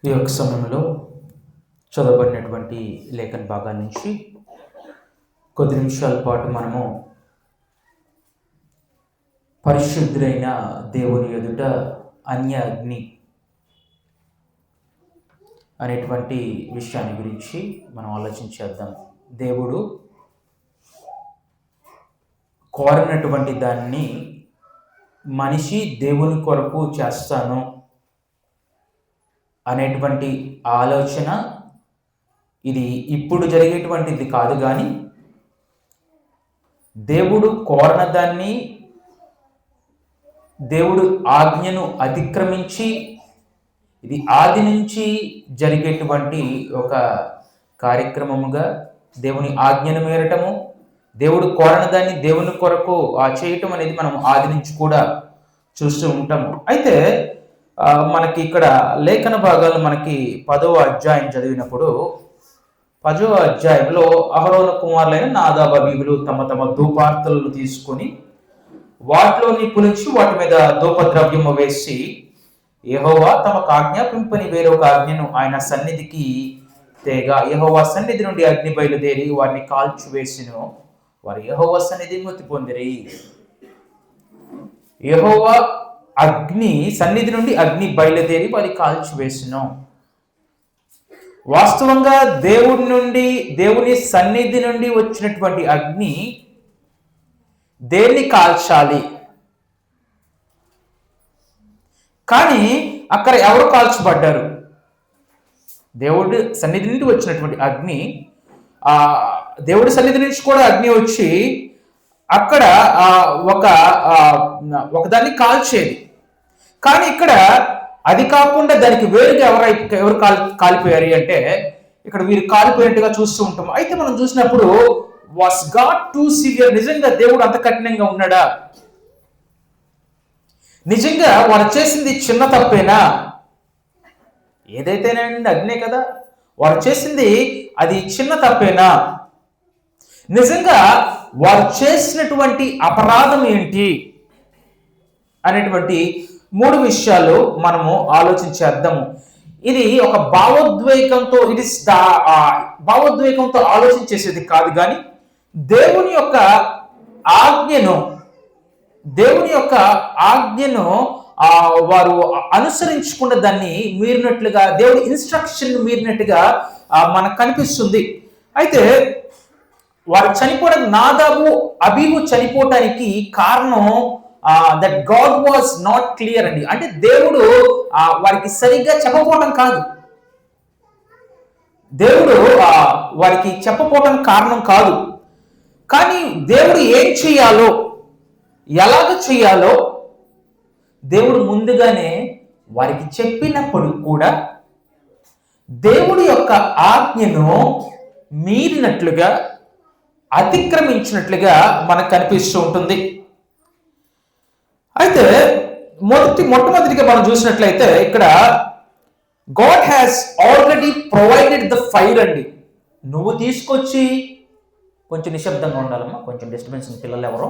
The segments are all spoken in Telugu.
ఈ యొక్క సమయంలో చదవబడినటువంటి లేఖన భాగాల నుంచి కొద్ది నిమిషాల పాటు మనము పరిశుద్ధులైన దేవుని ఎదుట అన్య అగ్ని అనేటువంటి విషయాన్ని గురించి మనం ఆలోచించేద్దాం. దేవుడు కోరినటువంటి దాన్ని మనిషి దేవుని కొరకు చేస్తాను అనేటువంటి ఆలోచన ఇది ఇప్పుడు జరిగేటువంటిది కాదు, కానీ దేవుడు కోరిన దాన్ని దేవుడు ఆజ్ఞను అతిక్రమించి ఇది ఆది నుంచి జరిగేటువంటి ఒక కార్యక్రమముగా దేవుని ఆజ్ఞను మేరటము, దేవుడు కోరిన దాన్ని దేవుని కొరకు చేయటం అనేది మనం ఆది నుంచి కూడా చూస్తూ ఉంటాము. అయితే మనకి ఇక్కడ లేఖన భాగాలు మనకి 10వ అధ్యాయం చదివినప్పుడు 10వ అధ్యాయంలో అహరోను కుమారులైన నాదాబు అబీబులు తమ తమ ధూపార్తలను తీసుకొని వాటిలోని పులిచి వాటి మీద ధూపద్రవ్యము వేసి యెహోవా తమకు ఆజ్ఞాపింపని వేరొక ఆజ్ఞను ఆయన సన్నిధికి తేగా యెహోవా సన్నిధి నుండి అగ్ని బయలుదేరి వారిని కాల్చివేసిను. వారు యెహోవా సన్నిధి మృతి పొందిరి. యెహోవా అగ్ని సన్నిధి నుండి అగ్ని బయలుదేరి వారి కాల్చివేసిను. వాస్తవంగా దేవుని సన్నిధి నుండి వచ్చినటువంటి అగ్ని దేన్ని కాల్చాలి, కానీ అక్కడ ఎవరు కాల్చబడ్డారు? దేవుడి సన్నిధి నుండి వచ్చినటువంటి అగ్ని, దేవుడి సన్నిధి నుంచి కూడా అగ్ని వచ్చి అక్కడ ఒకదాన్ని కాల్చేది. కానీ ఇక్కడ అది కాకుండా దానికి వేరుగా ఎవరు కాలిపోయారు అంటే ఇక్కడ వీరు కాలిపోయినట్టుగా చూస్తూ ఉంటాం. అయితే మనం చూసినప్పుడు వాస్ గాడ్ టూ సివియర్? నిజంగా దేవుడు అంత కఠినంగా ఉన్నాడా? నిజంగా వారు చేసింది చిన్న తప్పేనా? ఏదైతేనండి అగ్నే కదా, వారు చేసింది అది చిన్న తప్పేనా? నిజంగా వారు చేసినటువంటి అపరాధం ఏంటి అనేటువంటి 3 విషయాలు మనము ఆలోచించేద్దాము. ఇది ఒక భావోద్వేగంతో ఆలోచించేసేది కాదు, కానీ దేవుని యొక్క ఆజ్ఞను వారు అనుసరించకుండా దాన్ని మీరినట్లుగా, దేవుడి ఇన్స్ట్రక్షన్ మీరినట్టుగా మనకు కనిపిస్తుంది. అయితే వారు చనిపోవడానికి, నాదాబు అబీబు చనిపోవటానికి కారణం that God was not clear అండి. అంటే దేవుడు వారికి సరిగ్గా చెప్పపోవటం కాదు, దేవుడు వారికి చెప్పపోవటం కారణం కాదు, కానీ దేవుడు ఏం చేయాలో, ఎలాగ చేయాలో దేవుడు ముందుగానే వారికి చెప్పినప్పుడు కూడా దేవుడి యొక్క ఆజ్ఞను మీరినట్లుగా, అతిక్రమించినట్లుగా మనకు కనిపిస్తూ ఉంటుంది. అయితే మొట్టమొదటిగా మనం చూసినట్లయితే ఇక్కడ God has already provided the fire అండి. నువ్వు తీసుకొచ్చి, కొంచెం నిశ్శబ్దంగా ఉండాలమ్మా, కొంచెం డిస్టర్బెన్స్ ఉంది, పిల్లలు ఎవరో.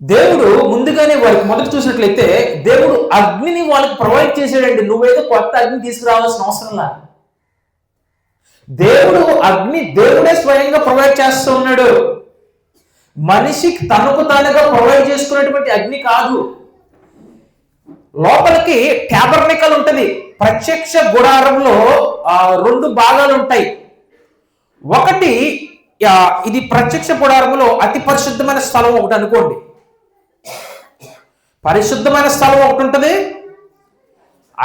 దేవుడు ముందుగానే వారికి మొదట చూసినట్లయితే దేవుడు అగ్నిని వాళ్ళకి ప్రొవైడ్ చేశాడండి. నువ్వేదో కొత్త అగ్ని తీసుకురావాల్సిన అవసరంలా. దేవుడే స్వయంగా ప్రొవైడ్ చేస్తూ ఉన్నాడు. మనిషికి తనకు తానుగా ప్రొవైడ్ చేసుకున్నటువంటి అగ్ని కాదు. లోపలికి ట్యాబర్నికల్ ఉంటది. ప్రత్యక్ష గుడారంలో 2 భాగాలు ఉంటాయి. ఒకటి, ఇది ప్రత్యక్ష గుడారంలో అతి పరిశుద్ధమైన స్థలం ఒకటి అనుకోండి. పరిశుద్ధమైన స్థలం ఒకటి ఉంటుంది.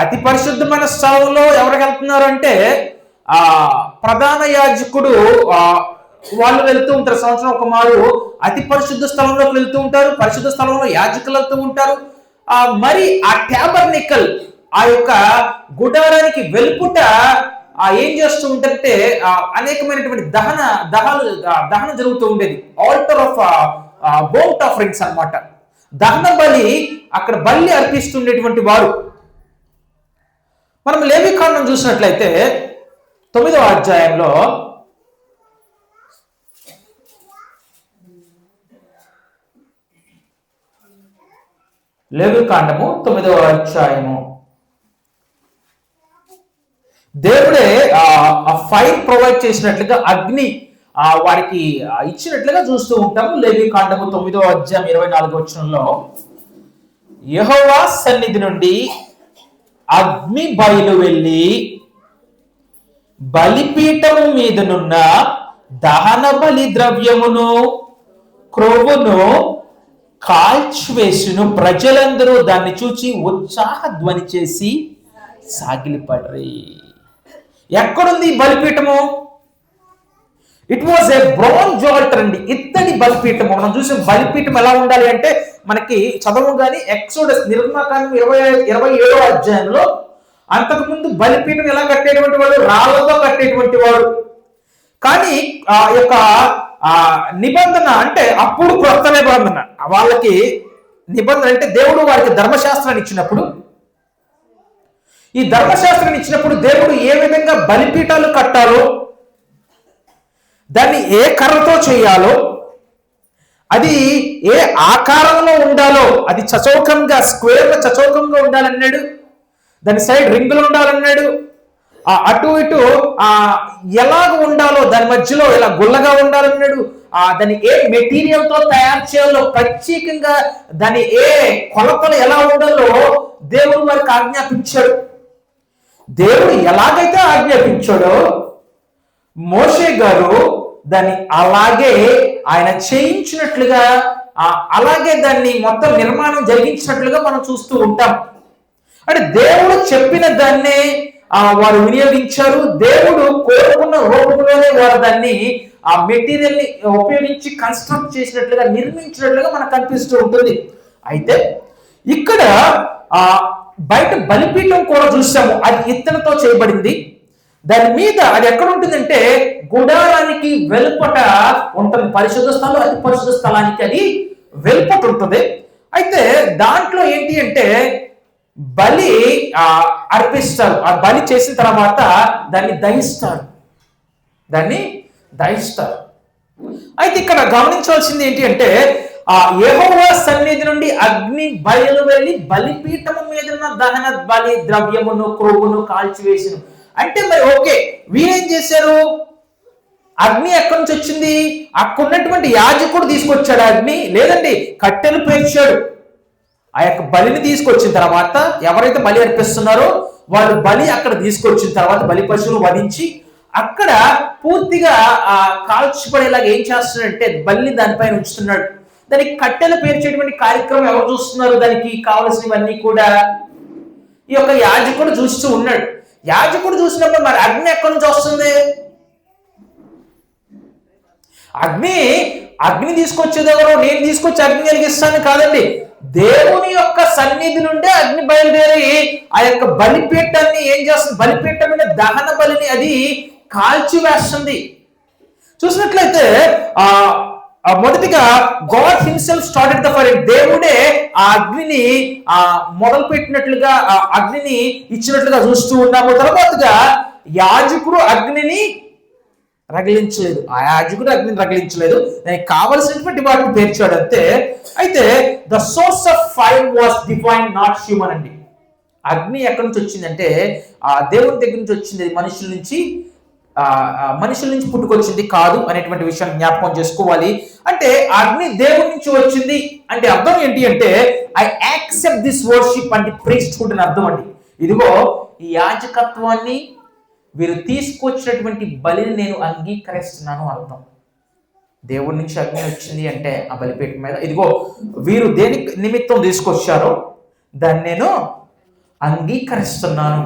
అతి పరిశుద్ధమైన స్థలంలో ఎవరికి వెళ్తున్నారు అంటే ప్రధాన యాజకుడు వాళ్ళు వెళ్తూ ఉంటారు. సంవత్సరం ఒక మారు అతి పరిశుద్ధ స్థలంలోకి వెళ్తూ ఉంటారు. పరిశుద్ధ స్థలంలో యాజకులు వెళ్తూ ఉంటారు. మరి ఆ ట్యాబర్నికల్, ఆ యొక్క గుడారానికి వెలుపుట ఏం చేస్తూ ఉంటారంటే అనేకమైనటువంటి దహనం జరుగుతూ ఉండేది. ఆల్టర్ ఆఫ్ బోట్ ఆఫరింగ్స్ అన్నమాట. దహన బలి, అక్కడ బలి అర్పిస్తుండేటువంటి వారు. మనం లేవికాండం చూసినట్లయితే 9వ అధ్యాయంలో లేవికాండము 9వ అధ్యాయము. దేవుడే ఆ ఫైర్ ప్రొవైడ్ చేసినట్లుగా అగ్ని వారికి ఇచ్చినట్లుగా చూస్తూ ఉంటాము. లేవికాండము 9వ అధ్యాయం 24వ వచనంలో యెహోవా సన్నిధి నుండి అగ్ని బయలు వెళ్ళి బలిపీఠము మీదనున్న దహన బలి ద్రవ్యమును క్రొవ్వును కాల్చివేసును. ప్రజలందరూ దాన్ని చూచి ఉత్సాహ ధ్వని చేసి సాగిలిపడ్రి. ఎక్కడుంది బలిపీఠము? It was a bronze altar అండి, ఇత్తడి బలిపీఠము. మనం చూసిన బలిపీఠం ఎలా ఉండాలి అంటే మనకి చదవము కానీ ఎక్సోడస్ నిర్మాకాండం 27వ అధ్యాయంలో అంతకుముందు బలిపీఠం ఎలా కట్టేటువంటి వాడు? రాళ్లతో కట్టేటువంటి వాడు. కానీ ఆ యొక్క నిబంధన అంటే అప్పుడు క్రొత్త నిబంధన వాళ్ళకి నిబంధన అంటే దేవుడు వారికి ధర్మశాస్త్రాన్ని ఇచ్చినప్పుడు, ఈ ధర్మశాస్త్రాన్ని ఇచ్చినప్పుడు దేవుడు ఏ విధంగా బలిపీఠాలు కట్టాలో, దాన్ని ఏ కర్రతో చేయాలో, అది ఏ ఆకారంలో ఉండాలో, అది చచౌకంగా స్క్వేర్గా చచౌకంగా ఉండాలన్నాడు, దాని సైడ్ రింగులు ఉండాలన్నాడు, అటు ఇటు ఎలాగ ఉండాలో దాని మధ్యలో ఇలా గుల్లగా ఉండాలన్నాడు, దాన్ని ఏ మెటీరియల్ తో తయారు చేయాలో ప్రత్యేకంగా దాని ఏ కొలతలు ఎలా ఉండాలో దేవుడు వారికి ఆజ్ఞాపించాడు. దేవుడు ఎలాగైతే ఆజ్ఞాపించాడో మోషే గారు దాన్ని అలాగే ఆయన చేయించినట్లుగా అలాగే దాన్ని మొత్తం నిర్మాణం జరిగించినట్లుగా మనం చూస్తూ ఉంటాం. అంటే దేవుడు చెప్పిన దాన్నే వారు వినియోగించారు. దేవుడు కోరుకున్న రూపంలోనే వారు దాన్ని ఆ మెటీరియల్ ని ఉపయోగించి కన్స్ట్రక్ట్ చేసినట్లుగా నిర్మించినట్లుగా మనకు కనిపిస్తూ ఉంటుంది. అయితే ఇక్కడ బయట బలిపీఠం కూడా చూసాము, అది ఇత్తడితో చేయబడింది. దాని మీద అది ఎక్కడ ఉంటుందంటే గుడారానికి వెలుపట ఉంటుంది. పరిశుద్ధ స్థలం, అతి పరిశుద్ధ స్థలానికి అది వెలుపట ఉంటుంది. అయితే దాంట్లో ఏంటి అంటే బలి అర్పిస్తారు. ఆ బలి చేసిన తర్వాత దాన్ని దహిస్తారు. అయితే ఇక్కడ గమనించవలసింది ఏంటి అంటే యెహోవా సన్నిధి నుండి అగ్ని బయలు వెళ్ళి బలిపీఠము మీద ఉన్న దహన బలి ద్రవ్యమును క్రొవ్వును కాల్చివేసిను. అంటే మరి ఓకే, వీరేం చేశారు? అగ్ని ఎక్కడి నుంచి వచ్చింది? అక్కడున్నటువంటి యాజకుడు తీసుకొచ్చాడు అగ్ని? లేదండి, కట్టెలు పేర్చాడు. ఆ యొక్క బలిని తీసుకొచ్చిన తర్వాత ఎవరైతే బలి అర్పిస్తున్నారో వాళ్ళు బలి అక్కడ తీసుకొచ్చిన తర్వాత బలి పశువులు వధించి అక్కడ పూర్తిగా కాల్చిపడేలాగా ఏం చేస్తున్నాడంటే బలిని దానిపైన ఉంచుతున్నాడు. దానికి కట్టెలు పేర్చేటువంటి కార్యక్రమం ఎవరు చూస్తున్నారు? దానికి కావలసినవన్నీ కూడా ఈ యొక్క యాజకుడు చూస్తూ ఉన్నాడు. యాజకుడు చూసినప్పుడు మరి అగ్ని ఎక్కడి నుంచి వస్తుంది? అగ్ని తీసుకొచ్చేదెవరో, నేను తీసుకొచ్చి అగ్ని వెలిగిస్తాను కాదండి. దేవుని యొక్క సన్నిధి నుండే అగ్ని బయలుదేరి ఆ యొక్క బలిపీఠాన్ని ఏం చేస్తుంది? బలిపీఠం మీద దహన బలిని అది కాల్చివేస్తుంది. చూసినట్లయితే మొదటిగా God himself started the fire. దేవుడే ఆ అగ్నిని మొదలు పెట్టినట్లుగా అగ్నిని ఇచ్చినట్లుగా చూస్తూ ఉన్నాము. తర్వాతగా యాజకుడు అగ్నిని రగిలించలేదు. ఆ యాజకుడు అగ్నిని రగిలించలేదు, దానికి కావలసినటువంటి వాటిని పేర్చాడు అంతే. అయితే the source of fire was divine, not human అండి. అగ్ని ఎక్కడి నుంచి వచ్చిందంటే దేవుని దగ్గర నుంచి వచ్చింది, మనుషుల నుంచి పుట్టుకొచ్చింది కాదు అనేటువంటి విషయాన్ని జ్ఞాపకం చేసుకోవాలి. అంటే అగ్ని దేవుడి నుంచి వచ్చింది అంటే అర్థం ఏంటి అంటే I accept this worship and priesthood అని అర్థం అండి. ఇదిగో ఈ యాజకత్వాన్ని వీరు తీసుకొచ్చినటువంటి బలిని నేను అంగీకరిస్తున్నాను అర్థం. దేవుడి నుంచి అగ్ని వచ్చింది అంటే ఆ బలిపీఠం మీద ఇదిగో వీరు దేని నిమిత్తం తీసుకొచ్చారో దాన్ని నేను అంగీకరిస్తున్నాను,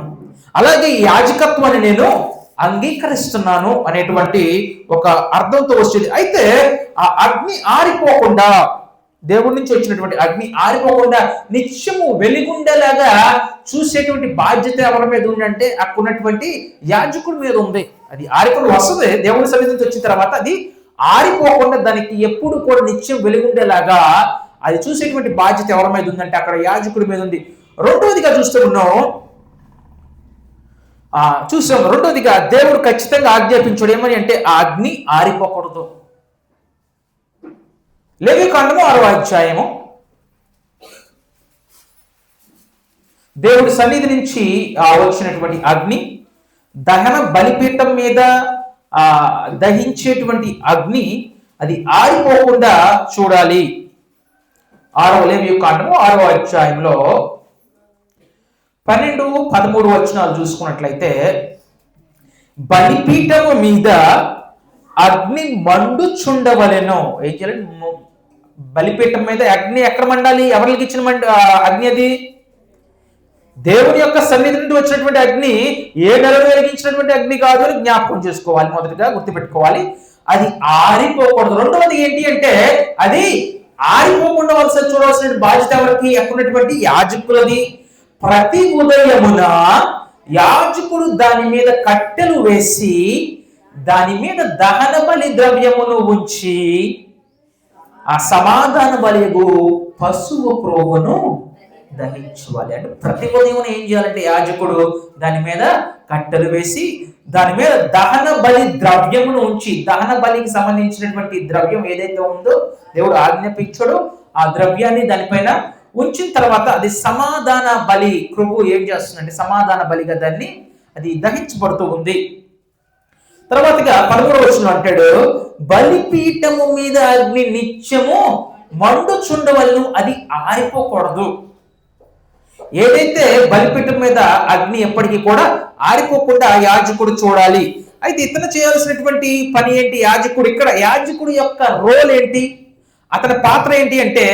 అలాగే ఈ యాజకత్వాన్ని నేను అంగీకరిస్తున్నాను అనేటువంటి ఒక అర్థంతో వచ్చింది. అయితే ఆ అగ్ని ఆరిపోకుండా, దేవుడి నుంచి వచ్చినటువంటి అగ్ని ఆరిపోకుండా నిత్యము వెలిగుండేలాగా చూసేటువంటి బాధ్యత ఎవరి మీద ఉందంటే అక్కడ ఉన్నటువంటి యాజకుడి మీద ఉంది. అది ఆరిపోకుండా వస్తుంది, దేవుడి సన్నిధి నుంచి వచ్చిన తర్వాత అది ఆరిపోకుండా దానికి ఎప్పుడు కూడా నిత్యం వెలుగుండేలాగా అది చూసేటువంటి బాధ్యత ఎవరి మీద ఉందంటే అక్కడ యాజకుడి మీద ఉంది. రెండవదిగా చూసాం రెండవదిగా దేవుడు ఖచ్చితంగా ఆజ్ఞాపించాడు ఏమని అంటే ఆ అగ్ని ఆరిపోకూడదు. లేవికాండము 6వ అధ్యాయము దేవుడి సన్నిధి నుంచి వచ్చినటువంటి అగ్ని దహన బలిపీఠం మీద దహించేటువంటి అగ్ని అది ఆరిపోకుండా చూడాలి. 6వ లేవి కాండము 6వ అధ్యాయంలో 12-13 వచనాలు చూసుకున్నట్లయితే, బలిపీఠము మీద అగ్ని మండుచుండవలెను. ఏం చేయాలి? బలిపీఠం మీద అగ్ని ఎక్కడ మండాలి? ఎవరికి ఇచ్చిన అగ్ని అది? దేవుని యొక్క సన్నిధి నుండి వచ్చినటువంటి అగ్ని ఏ నెలలో వెలిగించినటువంటి అగ్ని కాదు అని జ్ఞాపకం చేసుకోవాలి. మొదటిగా గుర్తుపెట్టుకోవాలి, అది ఆరిపోకూడదు. రెండవది ఏంటి అంటే, అది ఆరిపోకుండా చూడవలసిన బాధ్యత ఎవరికి? ఎక్కడున్నటువంటి యాజకులది. ప్రతి ఉదయమున యాజకుడు దాని మీద కట్టెలు వేసి దాని మీద దహన బలి ద్రవ్యమును ఉంచి ఆ సమాధాన బలిగు పశువు ప్రోగును దహించాలి. అంటే ప్రతి ఉదయం ఏం చేయాలంటే యాజకుడు దాని మీద కట్టెలు వేసి దాని మీద దహన బలి ద్రవ్యమును ఉంచి, దహన బలికి సంబంధించినటువంటి ద్రవ్యం ఏదైతే ఉందో దేవుడు ఆజ్ఞాపించాడో ఆ ద్రవ్యాన్ని దానిపైన ఉంచిన తర్వాత అది సమాధాన బలి క్రొవ్వు ఏం చేస్తుందంటే సమాధాన బలిగా దాన్ని అది దహించబడుతూ ఉంది. తర్వాతగా 13వ వచనం అంటాడు, బలిపీఠము మీద అగ్ని నిత్యము మండుచుండవలను, అది ఆరిపోకూడదు. ఏదైతే బలిపీఠం మీద అగ్ని ఎప్పటికీ కూడా ఆరిపోకుండా యాజకుడు చూడాలి. అయితే ఇతను చేయాల్సినటువంటి పని ఏంటి? యాజకుడు యొక్క రోల్ ఏంటి? అతని పాత్ర ఏంటి అంటే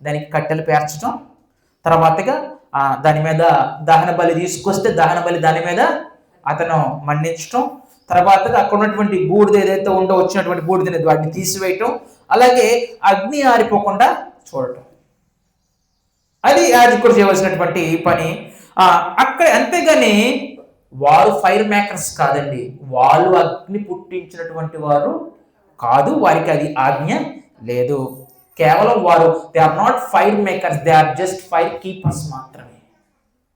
దానికి కట్టెలు పేర్చడం, తర్వాతగా దాని మీద దహన బలి తీసుకొస్తే దహన బలి దాని మీద అతను మండించడం, తర్వాతగా అక్కడ ఉన్నటువంటి బూడిద ఏదైతే ఉందో వచ్చినటువంటి బూడిదని వాటిని తీసివేయటం, అలాగే అగ్ని ఆరిపోకుండా చూడటం. అది యాజకుడు చేయవలసినటువంటి పని. అక్కడ అంతేగాని వారు ఫైర్ మేకర్స్ కాదండి, వాళ్ళు అగ్ని పుట్టించినటువంటి వారు కాదు, వారికి అది ఆజ్ఞ లేదు. కేవలం వారు they are not fire makers, they are just fire keepers మాత్రమే.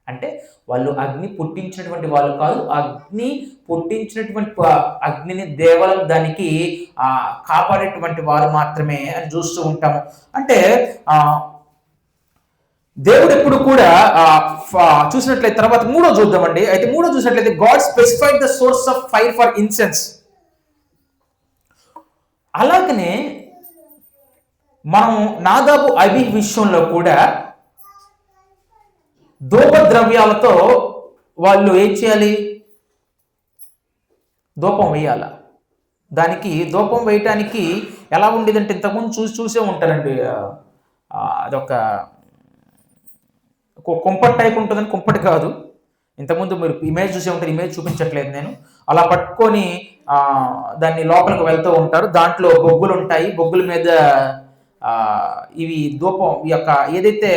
అంటే వాళ్ళు అగ్ని పుట్టించినటువంటి వాళ్ళు కాదు, అగ్ని పుట్టించినటువంటి అగ్నిని దేవలం దానికి కాపాడేటువంటి వారు మాత్రమే అని చూస్తూ ఉంటాము. అంటే దేవుడు ఎప్పుడు కూడా చూసినట్లయితే తర్వాత 3వ చూద్దామండి. అయితే 3వ చూసినట్లయితే God specified the source of fire for incense. అలాగనే మనం నాదాబు అబీ విషయంలో కూడా ధూప ద్రవ్యాలతో వాళ్ళు ఏం చేయాలి? ధూపం వేయాల. దానికి ధూపం వేయటానికి ఎలా ఉండేదంటే ఇంతకుముందు చూసే ఉంటారండి, అదొక కుంపటి టైప్ ఉంటుందని. కుంపటి కాదు, ఇంతకుముందు మీరు ఇమేజ్ చూసే ఉంటారు, ఇమేజ్ చూపించట్లేదు నేను. అలా పట్టుకొని దాన్ని లోపలికి వెళ్తూ ఉంటారు. దాంట్లో బొగ్గులు ఉంటాయి, బొగ్గుల మీద ఇవి ధూపం ఈ యొక్క ఏదైతే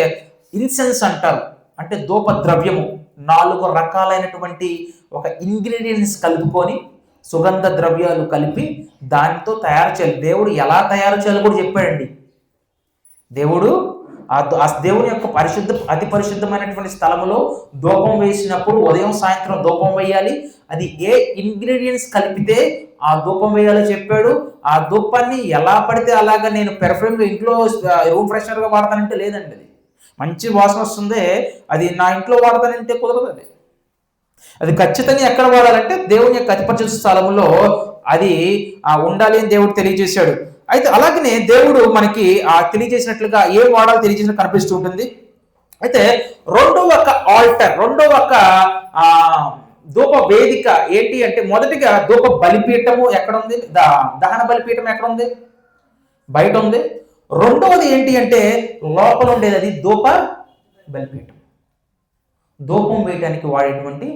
ఇన్సెన్స్ అంటారు అంటే ధూప ద్రవ్యము 4 రకాలైనటువంటి ఒక ఇంగ్రీడియంట్స్ కలుపుకొని సుగంధ ద్రవ్యాలు కలిపి దానితో తయారు చేయాలి. దేవుడు ఎలా తయారు చేయాలో కూడా చెప్పాడండి. దేవుడు ఆ దేవుని యొక్క అతి పరిశుద్ధమైనటువంటి స్థలములో ధూపం వేసినప్పుడు ఉదయం సాయంత్రం ధూపం వేయాలి. అది ఏ ఇంగ్రీడియంట్స్ కలిపితే ఆ ధూపం వేయాలో చెప్పాడు. ఆ ధూపాన్ని ఎలా పడితే అలాగా నేను పెర్ఫ్యూమ్ ఇంట్లో రూమ్ ఫ్రెషనర్గా వాడతానంటే లేదండి, అది మంచి వాసన వస్తుంది, అది నా ఇంట్లో వాడతానంటే కుదరదు. అది ఖచ్చితంగా ఎక్కడ వాడాలంటే దేవుని యొక్క అతి పరిశుద్ధ స్థలంలో అది ఉండాలి అని దేవుడు తెలియజేశాడు. అయితే అలాగనే దేవుడు మనకి తెలియజేసినట్లుగా ఏం వాడాలో తెలియజేసినట్టు కనిపిస్తూ ఉంటుంది. అయితే రెండవ ఆల్టర్, రెండవ ధూప వేదిక ఏంటి అంటే, మొదటిగా ధూప బలిపీఠము ఎక్కడ ఉంది? దహన బలిపీఠం ఎక్కడ ఉంది? బయట ఉంది. రెండవది ఏంటి అంటే లోపల ఉండేది, అది ధూప బలిపీఠం. ధూపం వేయడానికి వాడేటువంటి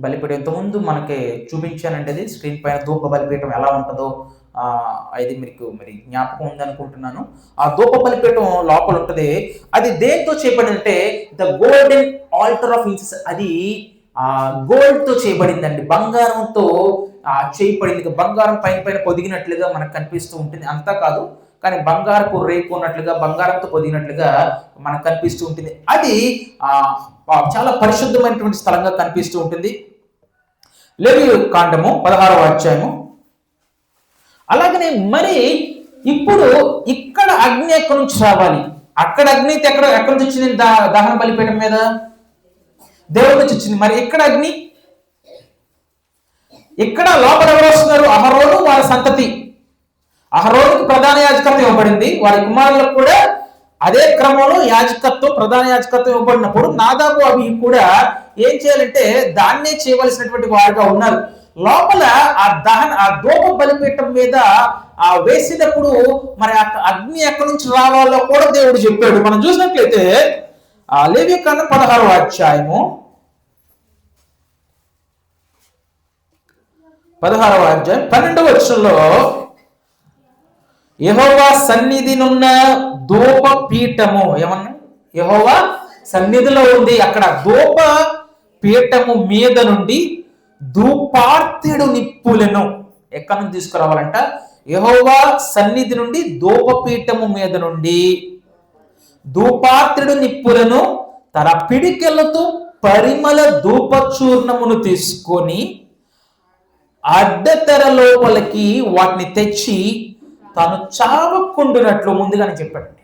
బలిపీఠం ఇంతకుముందు మనకి చూపించానంటే అది స్క్రీన్ పైన ధూప బలిపీఠం ఎలా ఉంటుందో అది మీకు మరి జ్ఞాపకం ఉందనుకుంటున్నాను. ఆ ధూప బలిపీఠం లోపల ఉంటుంది. అది దేంతో చేయబడిందంటే the golden altar of incense. అది గోల్డ్తో చేయబడిందండి, బంగారంతో చేయబడింది. బంగారం పైన పొదిగినట్లుగా మనకు కనిపిస్తూ ఉంటుంది. అంతా కాదు కానీ బంగారపు రేపు ఉన్నట్లుగా బంగారంతో పొదిగినట్లుగా మనకు కనిపిస్తూ ఉంటుంది. అది చాలా పరిశుద్ధమైనటువంటి స్థలంగా కనిపిస్తూ ఉంటుంది. లేవీయుల కాండము 16వ అధ్యాయము. అలాగనే మరి ఇప్పుడు ఇక్కడ అగ్ని ఎక్కడి నుంచి రావాలి? అక్కడ అగ్ని ఎక్కడి నుంచి వచ్చింది? దహన బలిపీఠం మీద దేవుడి నుంచి వచ్చింది. మరి ఇక్కడ అగ్ని, ఇక్కడ లోపల ఎవరు వస్తున్నారు? అహరోను వారి సంతతి. అహరోనుకు ప్రధాన యాజకత్వం ఇవ్వబడింది, వారి కుమారులకు కూడా అదే క్రమంలో యాజకత్వం, ప్రధాన యాజకత్వం ఇవ్వబడినప్పుడు నాదాబు అవి కూడా ఏం చేయాలంటే దాన్నే చేయవలసినటువంటి వారుగా ఉన్నారు. లోపల ఆ ధూప బలిపీఠం మీద వేసినప్పుడు మరి అగ్ని ఎక్కడి నుంచి రావాలో కూడా దేవుడు చెప్పాడు. మనం చూసినట్లయితే లేవియకాండం 16వ అధ్యాయము 12వ వచనంలో యెహోవా సన్నిధినున్న ధూప పీఠము, ఏమన్నా యెహోవా సన్నిధిలో ఉంది, అక్కడ ధూప పీఠము మీద నుండి ధూపార్తెడు నిప్పులను ఎక్కడి నుంచి తీసుకురావాలంట? యెహోవా సన్నిధి నుండి ధూపపీఠము మీద నుండి ధూపార్తెడు నిప్పులను తన పిడికెలతో పరిమళ ధూప చూర్ణమును తీసుకొని అడ్డతెర లోపలికి వాటిని తెచ్చి తాను చావకుండునట్లు ముందుగానే చెప్పాడండి.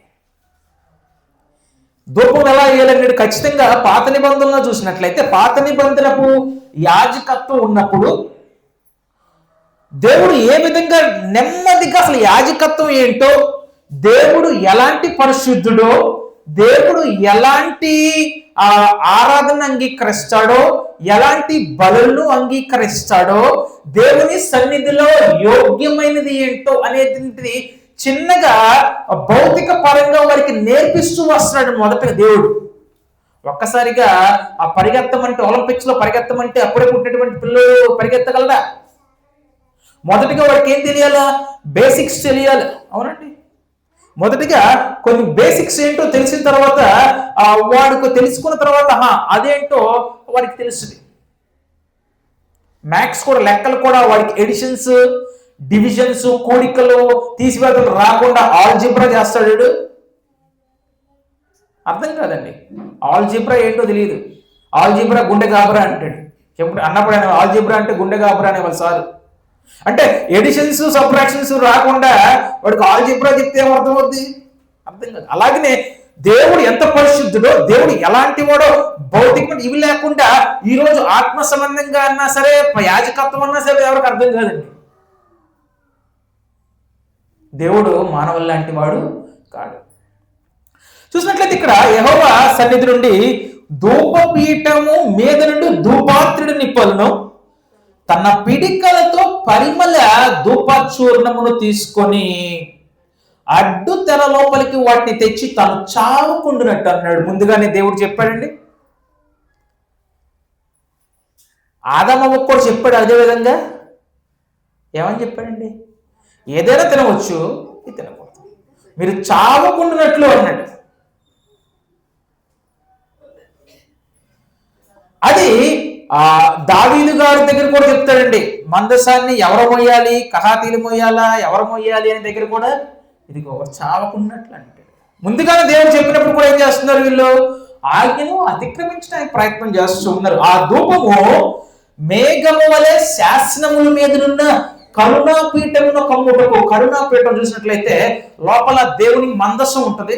ధూపం ఎలా వేయాలన్నాడు? ఖచ్చితంగా పాత నిబంధనలో చూసినట్లయితే పాత నిబంధనకు యాజకత్వం ఉన్నప్పుడు దేవుడు ఏ విధంగా నెమ్మదిగా అసలు యాజకత్వం ఏంటో, దేవుడు ఎలాంటి పరిశుద్ధుడో, దేవుడు ఎలాంటి ఆరాధన అంగీకరిస్తాడో, ఎలాంటి బలులను అంగీకరిస్తాడో, దేవుని సన్నిధిలో యోగ్యమైనది ఏంటో అనేది చిన్నగా భౌతిక పరంగా వారికి నేర్పిస్తూ వస్తున్నాడు మొదటగా దేవుడు. ఒక్కసారిగా ఆ పరిగెత్తమంటే, ఒలింపిక్స్ లో పరిగెత్తమంటే అప్పుడే పుట్టినటువంటి పిల్లలు పరిగెత్తగలరా? మొదటిగా వాడికి ఏం తెలియాలా? బేసిక్స్ తెలియాలి. అవునండి, మొదటిగా కొన్ని బేసిక్స్ ఏంటో తెలిసిన తర్వాత వాడికి తెలుసుకున్న తర్వాత అదేంటో వాడికి తెలుస్తుంది. మ్యాథ్స్ కూడా, లెక్కలు కూడా వాడికి ఎడిషన్స్, డివిజన్స్, కూడికలు, తీసివేతలు రాకుండా ఆల్జిబ్రా చేస్తాడు. అర్థం కాదండి, ఆల్జిబ్రా ఏంటో తెలియదు. ఆల్జిబ్రా గుండె గాబరా అంటాడు. చెప్పుడు అన్నప్పుడు ఆల్జిబ్రా అంటే గుండె గాబరా అనేవాళ్ళు సార్. అంటే ఎడిషన్స్, సబ్ట్రాక్షన్స్ రాకుండా వాడికి ఆల్జిబ్రా చెప్తే ఏమర్థమవుద్ది? అర్థం కాదు. అలాగనే దేవుడు ఎంత పరిశుద్ధుడో, దేవుడు ఎలాంటి వాడో భౌతికమైన ఇవి లేకుండా ఈరోజు ఆత్మ సంబంధంగా అన్నా సరే, యాజకత్వం అన్నా సరే ఎవరికి అర్థం కాదండి. దేవుడు మానవుల లాంటి వాడు కాడు. చూసినట్లయితే ఇక్కడ యెహోవా సన్నిధి నుండి ధూపపీఠము మీద నుండి ధూపార్తెడు నిప్పులను తన పిడికలతో పరిమళ ధూపచూర్ణమును తీసుకొని అడ్డు తెర లోపలికి వాటిని తెచ్చి తను చావుకుండునట్టు అన్నాడు. ముందుగానే దేవుడు చెప్పాడండి. ఆదాము కూడా చెప్పాడు అదే విధంగా. ఏమని చెప్పాడండి? ఏదైనా తినవచ్చు, ఇది తినకూడదు, మీరు చావుకుండునట్లు అన్నాడు. అది దావీదు గారి దగ్గర కూడా చెప్తాడండి. మందసాన్ని ఎవరు మోయాలి, కహాతీలు మోయాలా, ఎవరు మోయాలి అనే దగ్గర కూడా ఇది చావకున్నట్లు అంటే ముందుగానే దేవుడు చెప్పినప్పుడు కూడా ఏం చేస్తున్నారు వీళ్ళు? ఆజ్ఞను అతిక్రమించడానికి ప్రయత్నం చేస్తూ ఉన్నారు. ఆ ధూపము మేఘము వలె శాసనముల మీదనున్న కరుణాపీఠమును కమ్ముటకు. కరుణాపీఠం చూసినట్లయితే లోపల దేవుని మందసం ఉంటది.